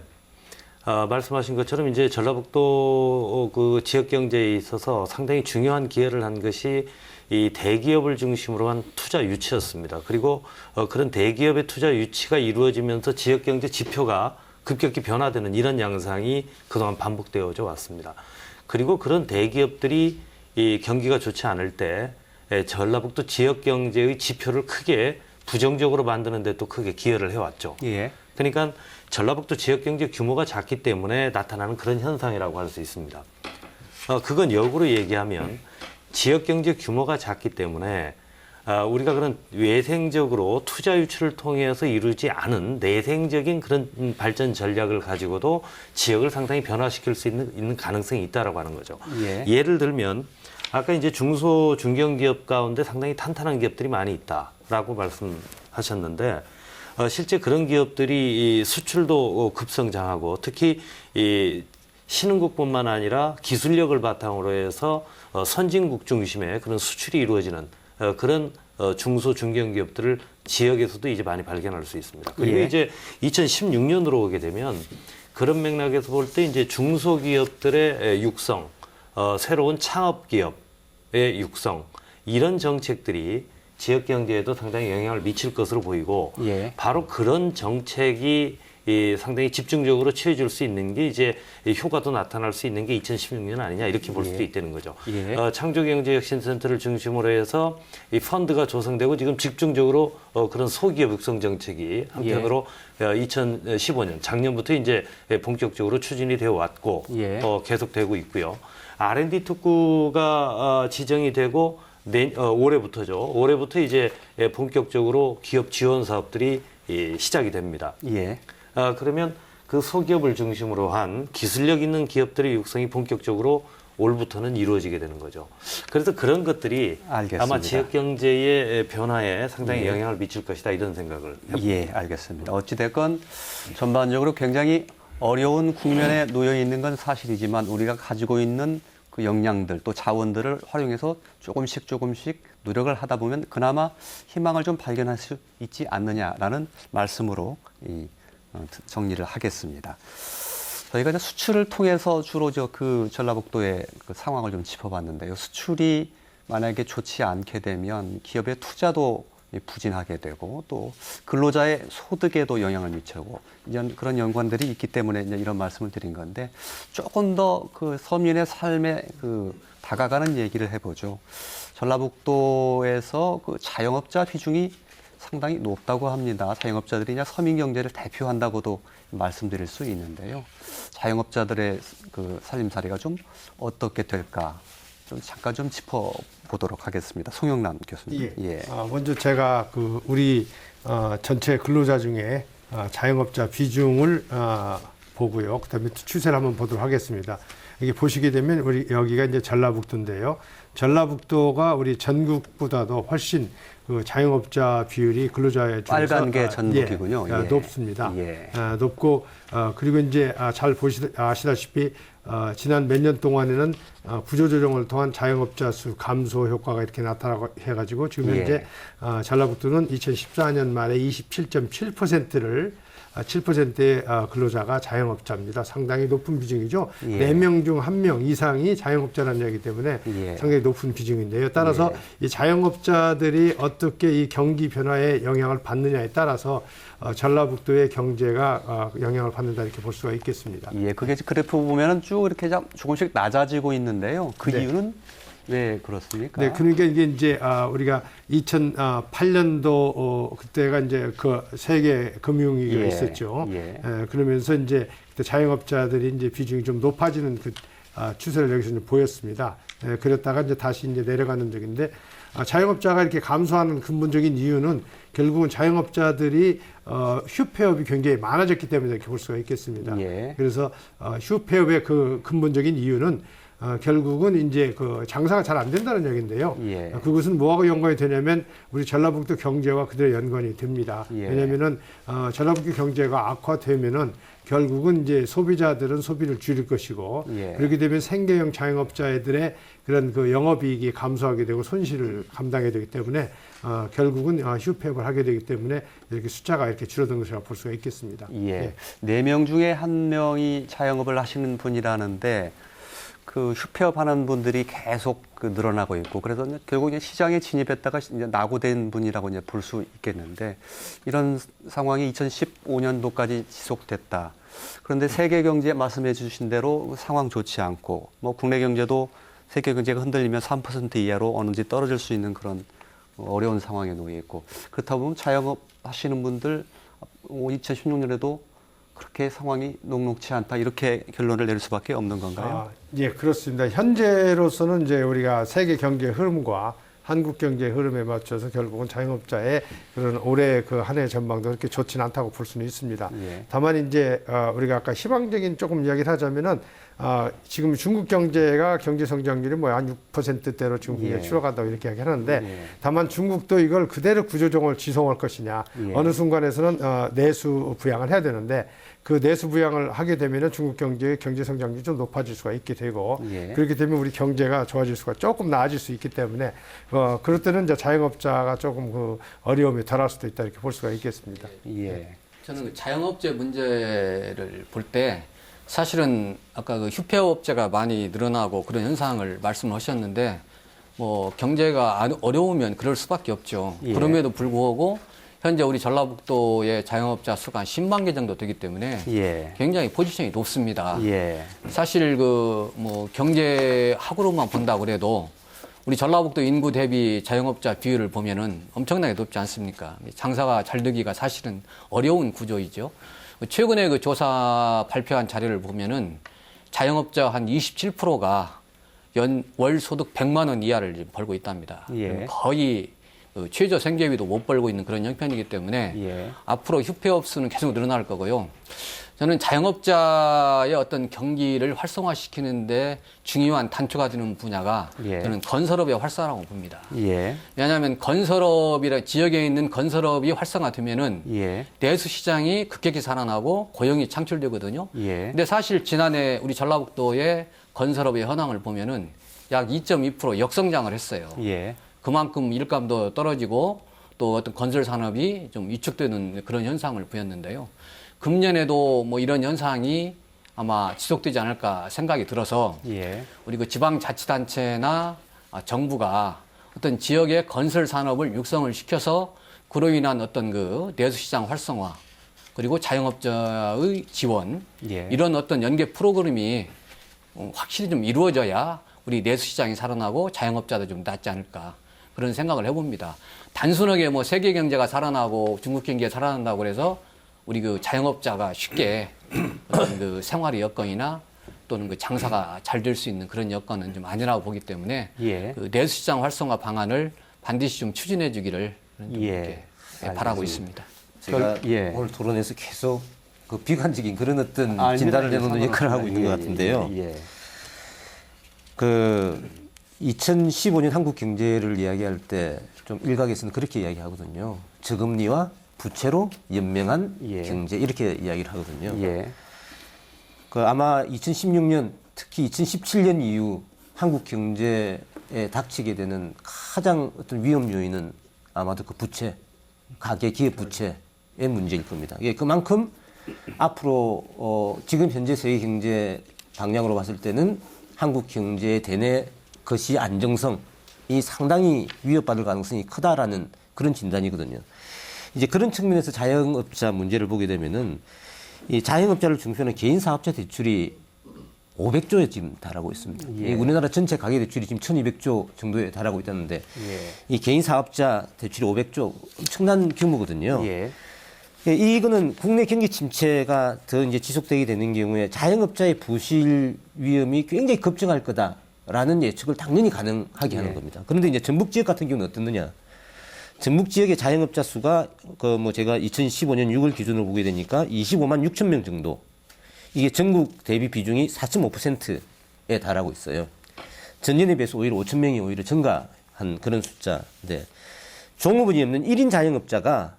말씀하신 것처럼 이제 전라북도 그 지역 경제에 있어서 상당히 중요한 기여를 한 것이 이 대기업을 중심으로 한 투자 유치였습니다. 그리고 그런 대기업의 투자 유치가 이루어지면서 지역 경제 지표가 급격히 변화되는 이런 양상이 그동안 반복되어져 왔습니다. 그리고 그런 대기업들이 이 경기가 좋지 않을 때 전라북도 지역 경제의 지표를 크게 부정적으로 만드는 데 또 크게 기여를 해왔죠. 그러니까 전라북도 지역 경제 규모가 작기 때문에 나타나는 그런 현상이라고 할 수 있습니다. 그건 역으로 얘기하면 지역 경제 규모가 작기 때문에 우리가 그런 외생적으로 투자 유치를 통해서 이루지 않은 내생적인 그런 발전 전략을 가지고도 지역을 상당히 변화시킬 수 있는 가능성이 있다라고 하는 거죠. 예를 들면 아까 이제 중소 중견기업 가운데 상당히 탄탄한 기업들이 많이 있다라고 말씀하셨는데 실제 그런 기업들이 이 수출도 급성장하고 특히 이 신흥국뿐만 아니라 기술력을 바탕으로 해서 선진국 중심의 그런 수출이 이루어지는 그런 중소 중견기업들을 지역에서도 이제 많이 발견할 수 있습니다. 그리고 이제 2016년으로 오게 되면 그런 맥락에서 볼 때 이제 중소기업들의 육성, 새로운 창업기업의 육성 이런 정책들이 지역 경제에도 상당히 영향을 미칠 것으로 보이고 바로 그런 정책이 상당히 집중적으로 취해질 수 있는 게 이제 효과도 나타날 수 있는 게 2016년 아니냐 이렇게 볼 수도 있다는 거죠. 창조경제혁신센터를 중심으로 해서 이 펀드가 조성되고 지금 집중적으로 그런 소기업 육성 정책이 한편으로 2015년 작년부터 이제 본격적으로 추진이 되어 왔고 계속되고 있고요. R&D 특구가 지정이 되고 올해부터죠. 올해부터 이제 본격적으로 기업 지원 사업들이 시작이 됩니다. 그러면 그 소기업을 중심으로 한 기술력 있는 기업들의 육성이 본격적으로 올부터는 이루어지게 되는 거죠. 그래서 그런 것들이 아마 지역 경제의 변화에 상당히 영향을 미칠 것이다 이런 생각을 해봅니다. 알겠습니다. 어찌됐건 전반적으로 굉장히 어려운 국면에 놓여 있는 건 사실이지만 우리가 가지고 있는 그 역량들 또 자원들을 활용해서 조금씩 노력을 하다 보면 그나마 희망을 좀 발견할 수 있지 않느냐라는 말씀으로 정리를 하겠습니다. 저희가 이제 수출을 통해서 주로 그 전라북도의 그 상황을 좀 짚어봤는데요. 수출이 만약에 좋지 않게 되면 기업의 투자도 부진하게 되고 또 근로자의 소득에도 영향을 미치고 이런 그런 연관들이 있기 때문에 이제 이런 말씀을 드린 건데 조금 더 그 서민의 삶에 다가가는 얘기를 해보죠. 전라북도에서 그 자영업자 비중이 상당히 높다고 합니다. 자영업자들이 서민 경제를 대표한다고도 말씀드릴 수 있는데요. 자영업자들의 그 살림살이가 좀 어떻게 될까? 좀 잠깐 좀 짚어보도록 하겠습니다. 송영남 교수님. 먼저 제가 우리 전체 근로자 중에 자영업자 비중을 보고요. 그다음에 추세를 한번 보도록 하겠습니다. 이게 보시게 되면 우리 여기가 이제 전라북도인데요. 전라북도가 우리 전국보다도 훨씬 그 자영업자 비율이 근로자의 중에서 빨간 게 전북이군요. 예. 높습니다. 예. 높고 그리고 이제 잘 아시다시피 지난 몇 년 동안에는 구조조정을 통한 자영업자 수 감소 효과가 이렇게 나타나고 해가지고 지금 현재 전라북도는 2014년 말에 27.7%를 7%의 근로자가 자영업자입니다. 상당히 높은 비중이죠. 예. 4명 중 1명 이상이 자영업자라는 이야기 때문에 예. 상당히 높은 비중인데요. 따라서 이 자영업자들이 어떻게 이 경기 변화에 영향을 받느냐에 따라서 전라북도의 경제가 영향을 받는다 이렇게 볼 수가 있겠습니다. 예, 그게 그래프 보면은 쭉 이렇게 조금씩 낮아지고 있는데요. 그 네. 이유는 왜 그렇습니까? 네, 그러니까 이게 이제 우리가 2008년도 그때가 이제 그 세계 금융위기가 예, 있었죠. 예. 그러면서 이제 그때 자영업자들이 이제 비중이 좀 높아지는 그 추세를 여기서 이제 보였습니다. 그랬다가 이제 다시 이제 내려가는 적인데 자영업자가 이렇게 감소하는 근본적인 이유는 결국은 자영업자들이 휴폐업이 굉장히 많아졌기 때문에 이렇게 볼 수가 있겠습니다. 예. 그래서 휴폐업의 그 근본적인 이유는 결국은 이제 그 장사가 잘 안 된다는 얘기인데요. 예. 그것은 뭐하고 연관이 되냐면 우리 전라북도 경제와 그대로 연관이 됩니다. 예. 왜냐면은 전라북도 경제가 악화되면은 결국은 이제 소비자들은 소비를 줄일 것이고 예. 그렇게 되면 생계형 자영업자들의 그런 그 영업이익이 감소하게 되고 손실을 감당하게 되기 때문에 결국은 휴폐업을 하게 되기 때문에 이렇게 숫자가 이렇게 줄어든 것이라고 볼 수가 있겠습니다. 예. 4명 중에 1명이 자영업을 하시는 분이라는데 그 휴폐업 하는 분들이 계속 늘어나고 있고 그래서 결국 이제 시장에 진입했다가 이제 낙오된 분이라고 이제 볼 수 있겠는데 이런 상황이 2015년도까지 지속됐다. 그런데 세계 경제 말씀해 주신 대로 상황 좋지 않고 뭐 국내 경제도 세계 경제가 흔들리면 3% 이하로 어느지 떨어질 수 있는 그런 어려운 상황에 놓여 있고 그렇다 보면 자영업 하시는 분들 2016년에도 그렇게 상황이 녹록치 않다 이렇게 결론을 내릴 수밖에 없는 건가요? 예, 그렇습니다. 현재로서는 이제 우리가 세계 경제 흐름과 한국 경제 흐름에 맞춰서 결국은 자영업자의 그런 올해 그 한 해 전망도 그렇게 좋지는 않다고 볼 수는 있습니다. 예. 다만 이제 우리가 아까 희망적인 조금 이야기를 하자면은 지금 중국 경제가 경제 성장률이 뭐 한 6%대로 지금 굉장히 예. 줄어간다고 이렇게 이야기하는데 예. 다만 중국도 이걸 그대로 구조조정을 지속할 것이냐 예. 어느 순간에서는 내수 부양을 해야 되는데 그 내수 부양을 하게 되면은 중국 경제의 경제 성장률이 좀 높아질 수가 있게 되고 예. 그렇게 되면 우리 경제가 좋아질 수가 조금 나아질 수 있기 때문에 그럴 때는 이제 자영업자가 조금 그 어려움이 덜할 수도 있다 이렇게 볼 수가 있겠습니다. 예. 저는 그 자영업체 문제를 볼 때 사실은 아까 그 휴폐업체가 많이 늘어나고 그런 현상을 말씀하셨는데 뭐 경제가 어려우면 그럴 수밖에 없죠. 예. 그럼에도 불구하고 현재 우리 전라북도의 자영업자 수가 한 10만 개 정도 되기 때문에 예. 굉장히 포지션이 높습니다. 예. 사실 그 뭐 경제학으로만 본다 그래도 우리 전라북도 인구 대비 자영업자 비율을 보면은 엄청나게 높지 않습니까? 장사가 잘 되기가 사실은 어려운 구조이죠. 최근에 그 조사 발표한 자료를 보면은 자영업자 한 27%가 월 소득 100만 원 이하를 지금 벌고 있답니다. 예. 거의 최저 생계비도 못 벌고 있는 그런 형편이기 때문에 예. 앞으로 휴폐업 수는 계속 늘어날 거고요. 저는 자영업자의 어떤 경기를 활성화시키는데 중요한 단초가 되는 분야가 예. 저는 건설업의 활성화라고 봅니다. 예. 왜냐하면 지역에 있는 건설업이 활성화되면은 예. 내수 시장이 급격히 살아나고 고용이 창출되거든요. 예. 근데 사실 지난해 우리 전라북도의 건설업의 현황을 보면은 약 2.2% 역성장을 했어요. 예. 그만큼 일감도 떨어지고 또 어떤 건설 산업이 좀 위축되는 그런 현상을 보였는데요. 금년에도 뭐 이런 현상이 아마 지속되지 않을까 생각이 들어서 예. 우리 그 지방자치단체나 정부가 어떤 지역의 건설 산업을 육성을 시켜서 그로 인한 어떤 그 내수시장 활성화 그리고 자영업자의 지원 예. 이런 어떤 연계 프로그램이 확실히 좀 이루어져야 우리 내수시장이 살아나고 자영업자도 좀 낫지 않을까 그런 생각을 해봅니다. 단순하게 뭐 세계 경제가 살아나고 중국 경제가 살아난다고 그래서 우리 그 자영업자가 쉽게 어떤 그 생활의 여건이나 또는 그 장사가 잘 될 수 있는 그런 여건은 좀 아니라고 보기 때문에 예. 그 내수시장 활성화 방안을 반드시 좀 추진해 주기를 좀 예. 이렇게 바라고 있습니다. 제가 예. 오늘 토론에서 계속 그 비관적인 그런 어떤 진단을 내놓는 역할을 하고 있는 것 같은데요. 그 2015년 한국 경제를 이야기할 때 좀 일각에서는 그렇게 이야기하거든요. 저금리와 부채로 연명한 경제 이렇게 이야기를 하거든요. 그 아마 2016년 특히 2017년 이후 한국 경제에 닥치게 되는 가장 어떤 위험 요인은 아마도 그 부채, 가계 기업 부채의 문제일 겁니다. 예, 그만큼 앞으로 지금 현재 세계 경제 방향으로 봤을 때는 한국 경제의 대내 것이 안정성이 상당히 위협받을 가능성이 크다라는 그런 진단이거든요. 이제 그런 측면에서 자영업자 문제를 보게 되면은 이 자영업자를 중심으로 개인 사업자 대출이 500조에 지금 달하고 있습니다. 이 우리나라 전체 가계 대출이 지금 1,200조 정도에 달하고 있다는데 이 개인 사업자 대출이 500조 엄청난 규모거든요. 이거는 국내 경기 침체가 더 이제 지속되게 되는 경우에 자영업자의 부실 위험이 굉장히 급증할 거다라는 예측을 당연히 가능하게 하는 겁니다. 그런데 이제 전북 지역 같은 경우는 어떻느냐? 전북 지역의 자영업자 수가 그 뭐 제가 2015년 6월 기준으로 보게 되니까 25만 6천 명 정도. 이게 전국 대비 비중이 4.5%에 달하고 있어요. 전년에 비해서 오히려 5천 명이 오히려 증가한 그런 숫자인데 종업원이 없는 1인 자영업자가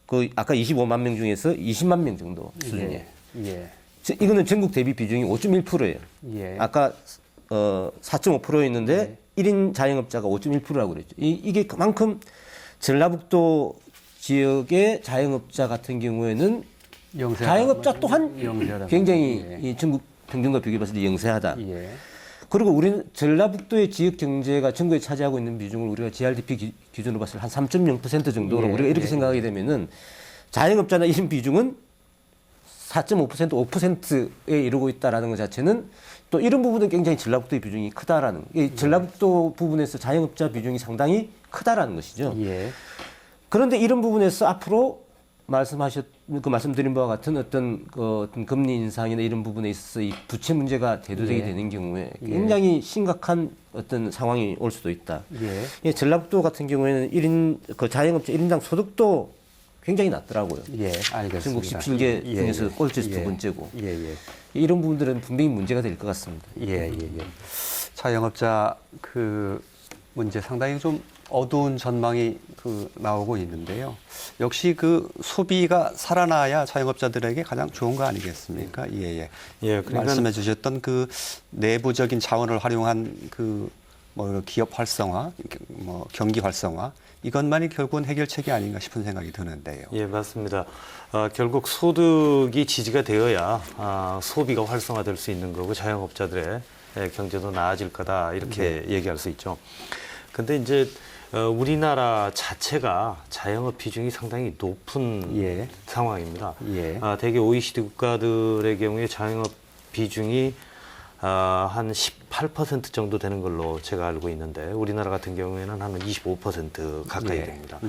그 아까 25만 명 중에서 20만 명 정도 수준이에요. 이거는 전국 대비 비중이 5.1%예요. 아까 4.5%였는데 1인 자영업자가 5.1%라고 그랬죠. 이게 그만큼 전라북도 지역의 자영업자 같은 경우에는 자영업자 또한 굉장히 이 전국 평균과 비교해 봤을 때 영세하다. 그리고 우리는 전라북도의 지역 경제가 전국에 차지하고 있는 비중을 우리가 GRDP 기준으로 봤을 때 한 3.0% 정도로 우리가 이렇게 생각하게 되면은 자영업자나 이런 비중은 4.5%, 5%에 이르고 있다라는 것 자체는 또 이런 부분은 굉장히 전라북도의 비중이 크다라는, 이 전라북도 부분에서 자영업자 비중이 상당히 크다라는 것이죠. 그런데 이런 부분에서 앞으로 말씀드린 바와 같은 어떤 금리 인상이나 이런 부분에 있어서 이 부채 문제가 대두되게 되는 경우에 굉장히 심각한 어떤 상황이 올 수도 있다. 전라북도 같은 경우에는 그 자영업자 1인당 소득도 굉장히 낮더라고요. 알겠습니다. 전국 17개 중에서 꼴찌에서 두 번째고. 이런 부분들은 분명히 문제가 될 것 같습니다. 자영업자 그 문제 상당히 좀 어두운 전망이 나오고 있는데요. 역시 그 소비가 살아나야 자영업자들에게 가장 좋은 거 아니겠습니까? 그러니까 말씀해 주셨던 그 내부적인 자원을 활용한 기업 활성화, 경기 활성화, 이것만이 결국은 해결책이 아닌가 싶은 생각이 드는데요. 맞습니다. 결국 소득이 지지가 되어야 소비가 활성화될 수 있는 거고 자영업자들의 경제도 나아질 거다 이렇게 얘기할 수 있죠. 근데 이제 우리나라 자체가 자영업 비중이 상당히 높은 상황입니다. 대개 OECD 국가들의 경우에 자영업 비중이 한 18% 정도 되는 걸로 제가 알고 있는데 우리나라 같은 경우에는 한 25% 가까이 됩니다.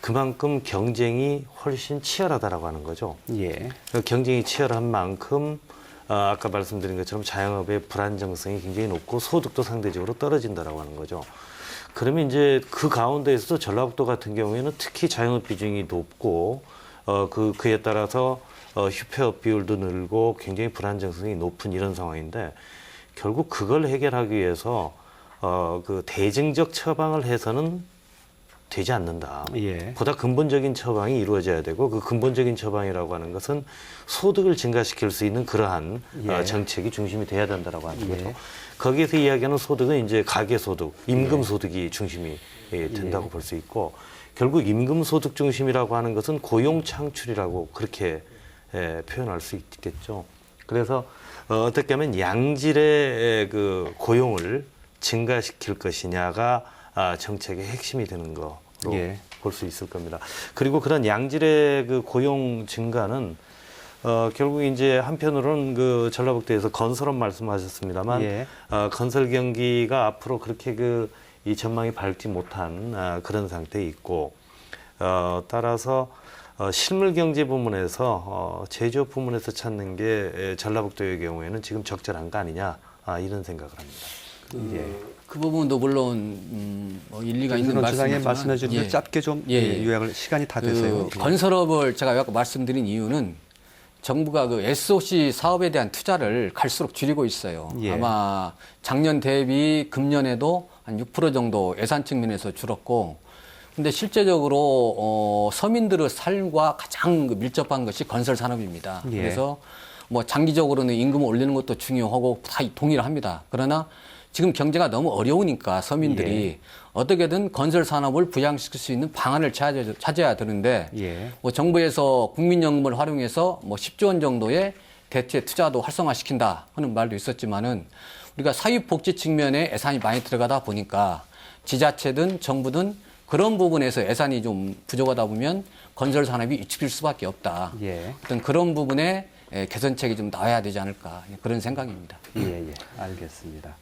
그만큼 경쟁이 훨씬 치열하다라고 하는 거죠. 그 경쟁이 치열한 만큼 아까 말씀드린 것처럼 자영업의 불안정성이 굉장히 높고 소득도 상대적으로 떨어진다라고 하는 거죠. 그러면 이제 그 가운데에서도 전라북도 같은 경우에는 특히 자영업 비중이 높고 그에 따라서 휴폐업 비율도 늘고 굉장히 불안정성이 높은 이런 상황인데 결국 그걸 해결하기 위해서 그 대증적 처방을 해서는 되지 않는다. 보다 근본적인 처방이 이루어져야 되고 그 근본적인 처방이라고 하는 것은 소득을 증가시킬 수 있는 그러한 정책이 중심이 돼야 된다라고 하는 거죠. 거기에서 이야기하는 소득은 이제 가계소득, 임금소득이 중심이 된다고 볼 수 있고 결국 임금소득 중심이라고 하는 것은 고용창출이라고 그렇게 표현할 수 있겠죠. 그래서 어떻게 하면 양질의 그 고용을 증가시킬 것이냐가 정책의 핵심이 되는 거로 볼 수 있을 겁니다. 그리고 그런 양질의 그 고용 증가는 결국 이제 한편으로는 그 전라북도에서 건설업 말씀하셨습니다만 건설 경기가 앞으로 그렇게 이 전망이 밝지 못한 그런 상태에 있고 따라서 실물 경제 부문에서 제조업 부문에서 찾는 게 전라북도의 경우에는 지금 적절한 거 아니냐 이런 생각을 합니다. 그 부분도 물론 일리가 있는 말씀이지만 말씀해 주신 예. 짧게 좀 요약을 시간이 다 돼서요. 건설업을 제가 아까 말씀드린 이유는 정부가 그 SOC 사업에 대한 투자를 갈수록 줄이고 있어요. 예. 아마 작년 대비 금년에도 한 6% 정도 예산 측면에서 줄었고, 근데 실제적으로 서민들의 삶과 가장 그 밀접한 것이 건설 산업입니다. 예. 그래서 뭐 장기적으로는 임금을 올리는 것도 중요하고 다 동의를 합니다. 그러나 지금 경제가 너무 어려우니까 서민들이 예. 어떻게든 건설 산업을 부양시킬 수 있는 방안을 찾아야 되는데 예. 뭐 정부에서 국민연금을 활용해서 뭐 10조 원 정도의 대체 투자도 활성화시킨다 하는 말도 있었지만은 우리가 사회복지 측면에 예산이 많이 들어가다 보니까 지자체든 정부든 그런 부분에서 예산이 좀 부족하다 보면 건설 산업이 위축될 수밖에 없다. 예. 어떤 그런 부분에 개선책이 좀 나와야 되지 않을까 그런 생각입니다. 예, 예. 알겠습니다.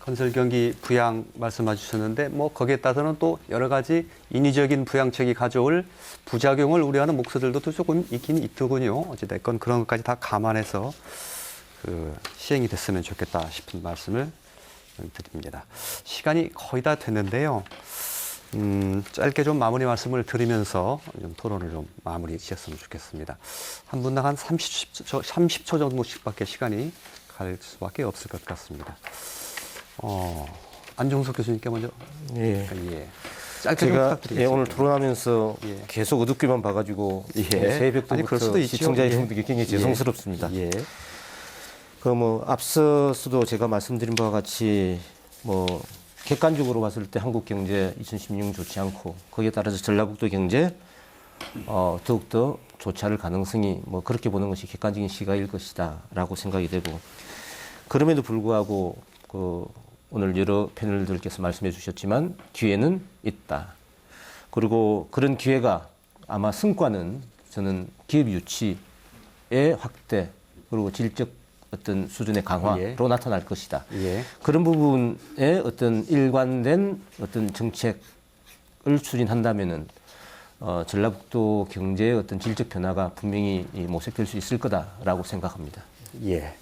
건설 경기 부양 말씀해 주셨는데 뭐 거기에 따라서는 또 여러 가지 인위적인 부양책이 가져올 부작용을 우려하는 목소들도 또 조금 있긴 있더군요. 어찌됐건 그런 것까지 다 감안해서 그 시행이 됐으면 좋겠다 싶은 말씀을 드립니다. 시간이 거의 다 됐는데요. 짧게 좀 마무리 말씀을 드리면서 좀 토론을 좀 마무리 지었으면 좋겠습니다. 한 분당 한 30초 정도씩밖에 시간이 갈 수밖에 없을 것 같습니다. 안종석 교수님께 먼저. 예. 예. 짧게 좀 제가 부탁드리겠습니다. 오늘 토론하면서 예. 계속 어둡게만 봐가지고 예. 새벽부터 아니, 그럴 수도 있죠. 시청자 예. 여러분들께 굉장히 죄송스럽습니다. 예. 그 뭐 앞서서도 제가 말씀드린 바와 같이 뭐 객관적으로 봤을 때 한국 경제 2016년 좋지 않고 거기에 따라서 전라북도 경제 더욱더 좋지 않을 가능성이 뭐 그렇게 보는 것이 객관적인 시각일 것이다라고 생각이 되고 그럼에도 불구하고 그 오늘 여러 패널들께서 말씀해 주셨지만 기회는 있다. 그리고 그런 기회가 아마 성과는 저는 기업 유치의 확대 그리고 질적 어떤 수준의 강화로 예. 나타날 것이다. 예. 그런 부분에 어떤 일관된 어떤 정책을 추진한다면은 전라북도 경제의 어떤 질적 변화가 분명히 모색될 수 있을 거다라고 생각합니다. 예.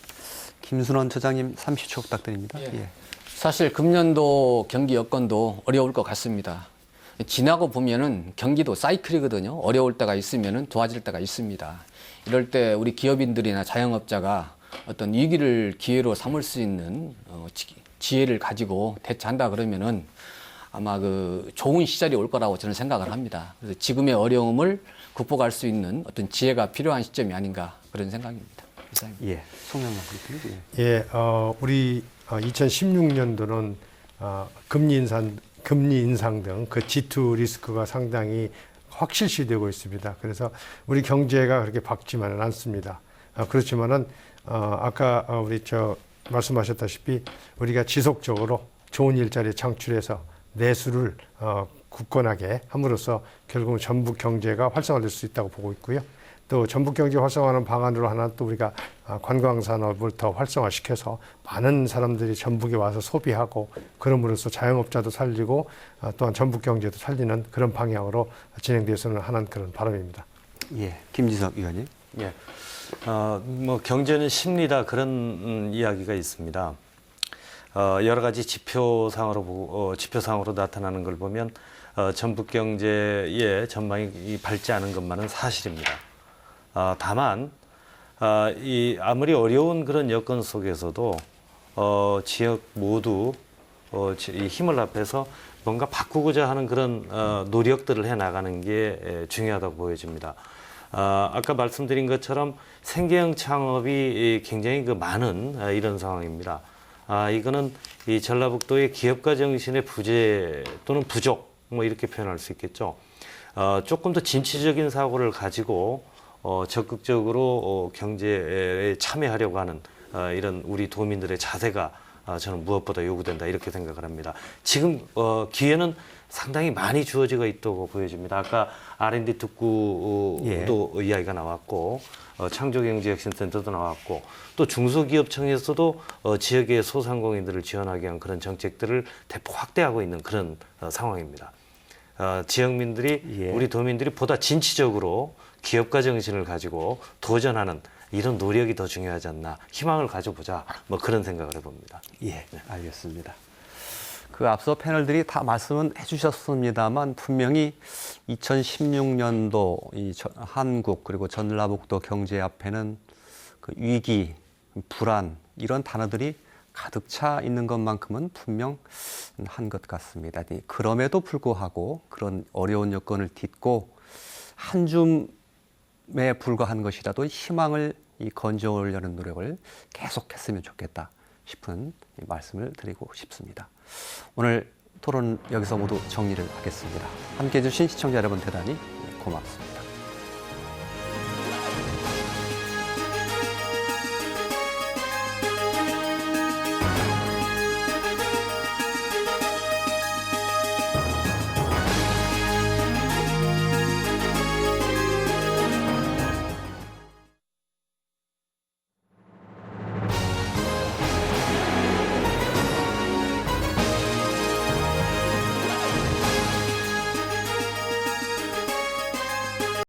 김순원 처장님 30초 부탁드립니다. 예. 사실 금년도 경기 여건도 어려울 것 같습니다. 지나고 보면은 경기도 사이클이거든요. 어려울 때가 있으면은 좋아질 때가 있습니다. 이럴 때 우리 기업인들이나 자영업자가 어떤 위기를 기회로 삼을 수 있는 지혜를 가지고 대처한다 그러면은 아마 그 좋은 시절이 올 거라고 저는 생각을 합니다. 그래서 지금의 어려움을 극복할 수 있는 어떤 지혜가 필요한 시점이 아닌가 그런 생각입니다. 이상입니다. 예. 송영만 교수님. 예, 우리 2016년도는 금리 인상 등 그 G2 리스크가 상당히 확실시되고 있습니다. 그래서 우리 경제가 그렇게 밝지만은 않습니다. 그렇지만은 아까 우리 말씀하셨다시피 우리가 지속적으로 좋은 일자리 창출해서 내수를 굳건하게 함으로써 결국은 전북 경제가 활성화될 수 있다고 보고 있고요. 또 전북 경제 활성화하는 방안으로 하나 또 우리가 관광 산업을 더 활성화시켜서 많은 사람들이 전북에 와서 소비하고 그럼으로써 자영업자도 살리고 또한 전북 경제도 살리는 그런 방향으로 진행되어서는 하는 그런 바람입니다. 예. 김지석 의원님. 예. 뭐 경제는 심리다 그런 이야기가 있습니다. 여러 가지 지표상으로 나타나는 걸 보면 전북 경제의 전망이 밝지 않은 것만은 사실입니다. 다만 아무리 어려운 그런 여건 속에서도 지역 모두 이 힘을 합해서 뭔가 바꾸고자 하는 그런 노력들을 해 나가는 게 중요하다고 보여집니다. 아까 말씀드린 것처럼 생계형 창업이 굉장히 많은 이런 상황입니다. 이거는 이 전라북도의 기업가 정신의 부재 또는 부족 뭐 이렇게 표현할 수 있겠죠. 조금 더 진취적인 사고를 가지고 적극적으로 경제에 참여하려고 하는 이런 우리 도민들의 자세가 저는 무엇보다 요구된다 이렇게 생각을 합니다. 지금 기회는 상당히 많이 주어지고 있다고 보여집니다. 아까 R&D 특구도 예. 이야기가 나왔고 창조경제혁신센터도 나왔고 또 중소기업청에서도 지역의 소상공인들을 지원하기 위한 그런 정책들을 대폭 확대하고 있는 그런 상황입니다. 지역민들이 예. 우리 도민들이 보다 진취적으로 기업가 정신을 가지고 도전하는 이런 노력이 더 중요하지 않나 희망을 가져보자 뭐 그런 생각을 해봅니다. 예, 알겠습니다. 그 앞서 패널들이 다 말씀은 해주셨습니다만 분명히 2016년도 이 한국 그리고 전라북도 경제 앞에는 그 위기, 불안 이런 단어들이 가득 차 있는 것만큼은 분명한 것 같습니다. 그럼에도 불구하고 그런 어려운 여건을 딛고 한 줌에 불과한 것이라도 희망을 건져오려는 노력을 계속했으면 좋겠다 싶은 말씀을 드리고 싶습니다. 오늘 토론 여기서 모두 정리를 하겠습니다. 함께해 주신 시청자 여러분 대단히 고맙습니다.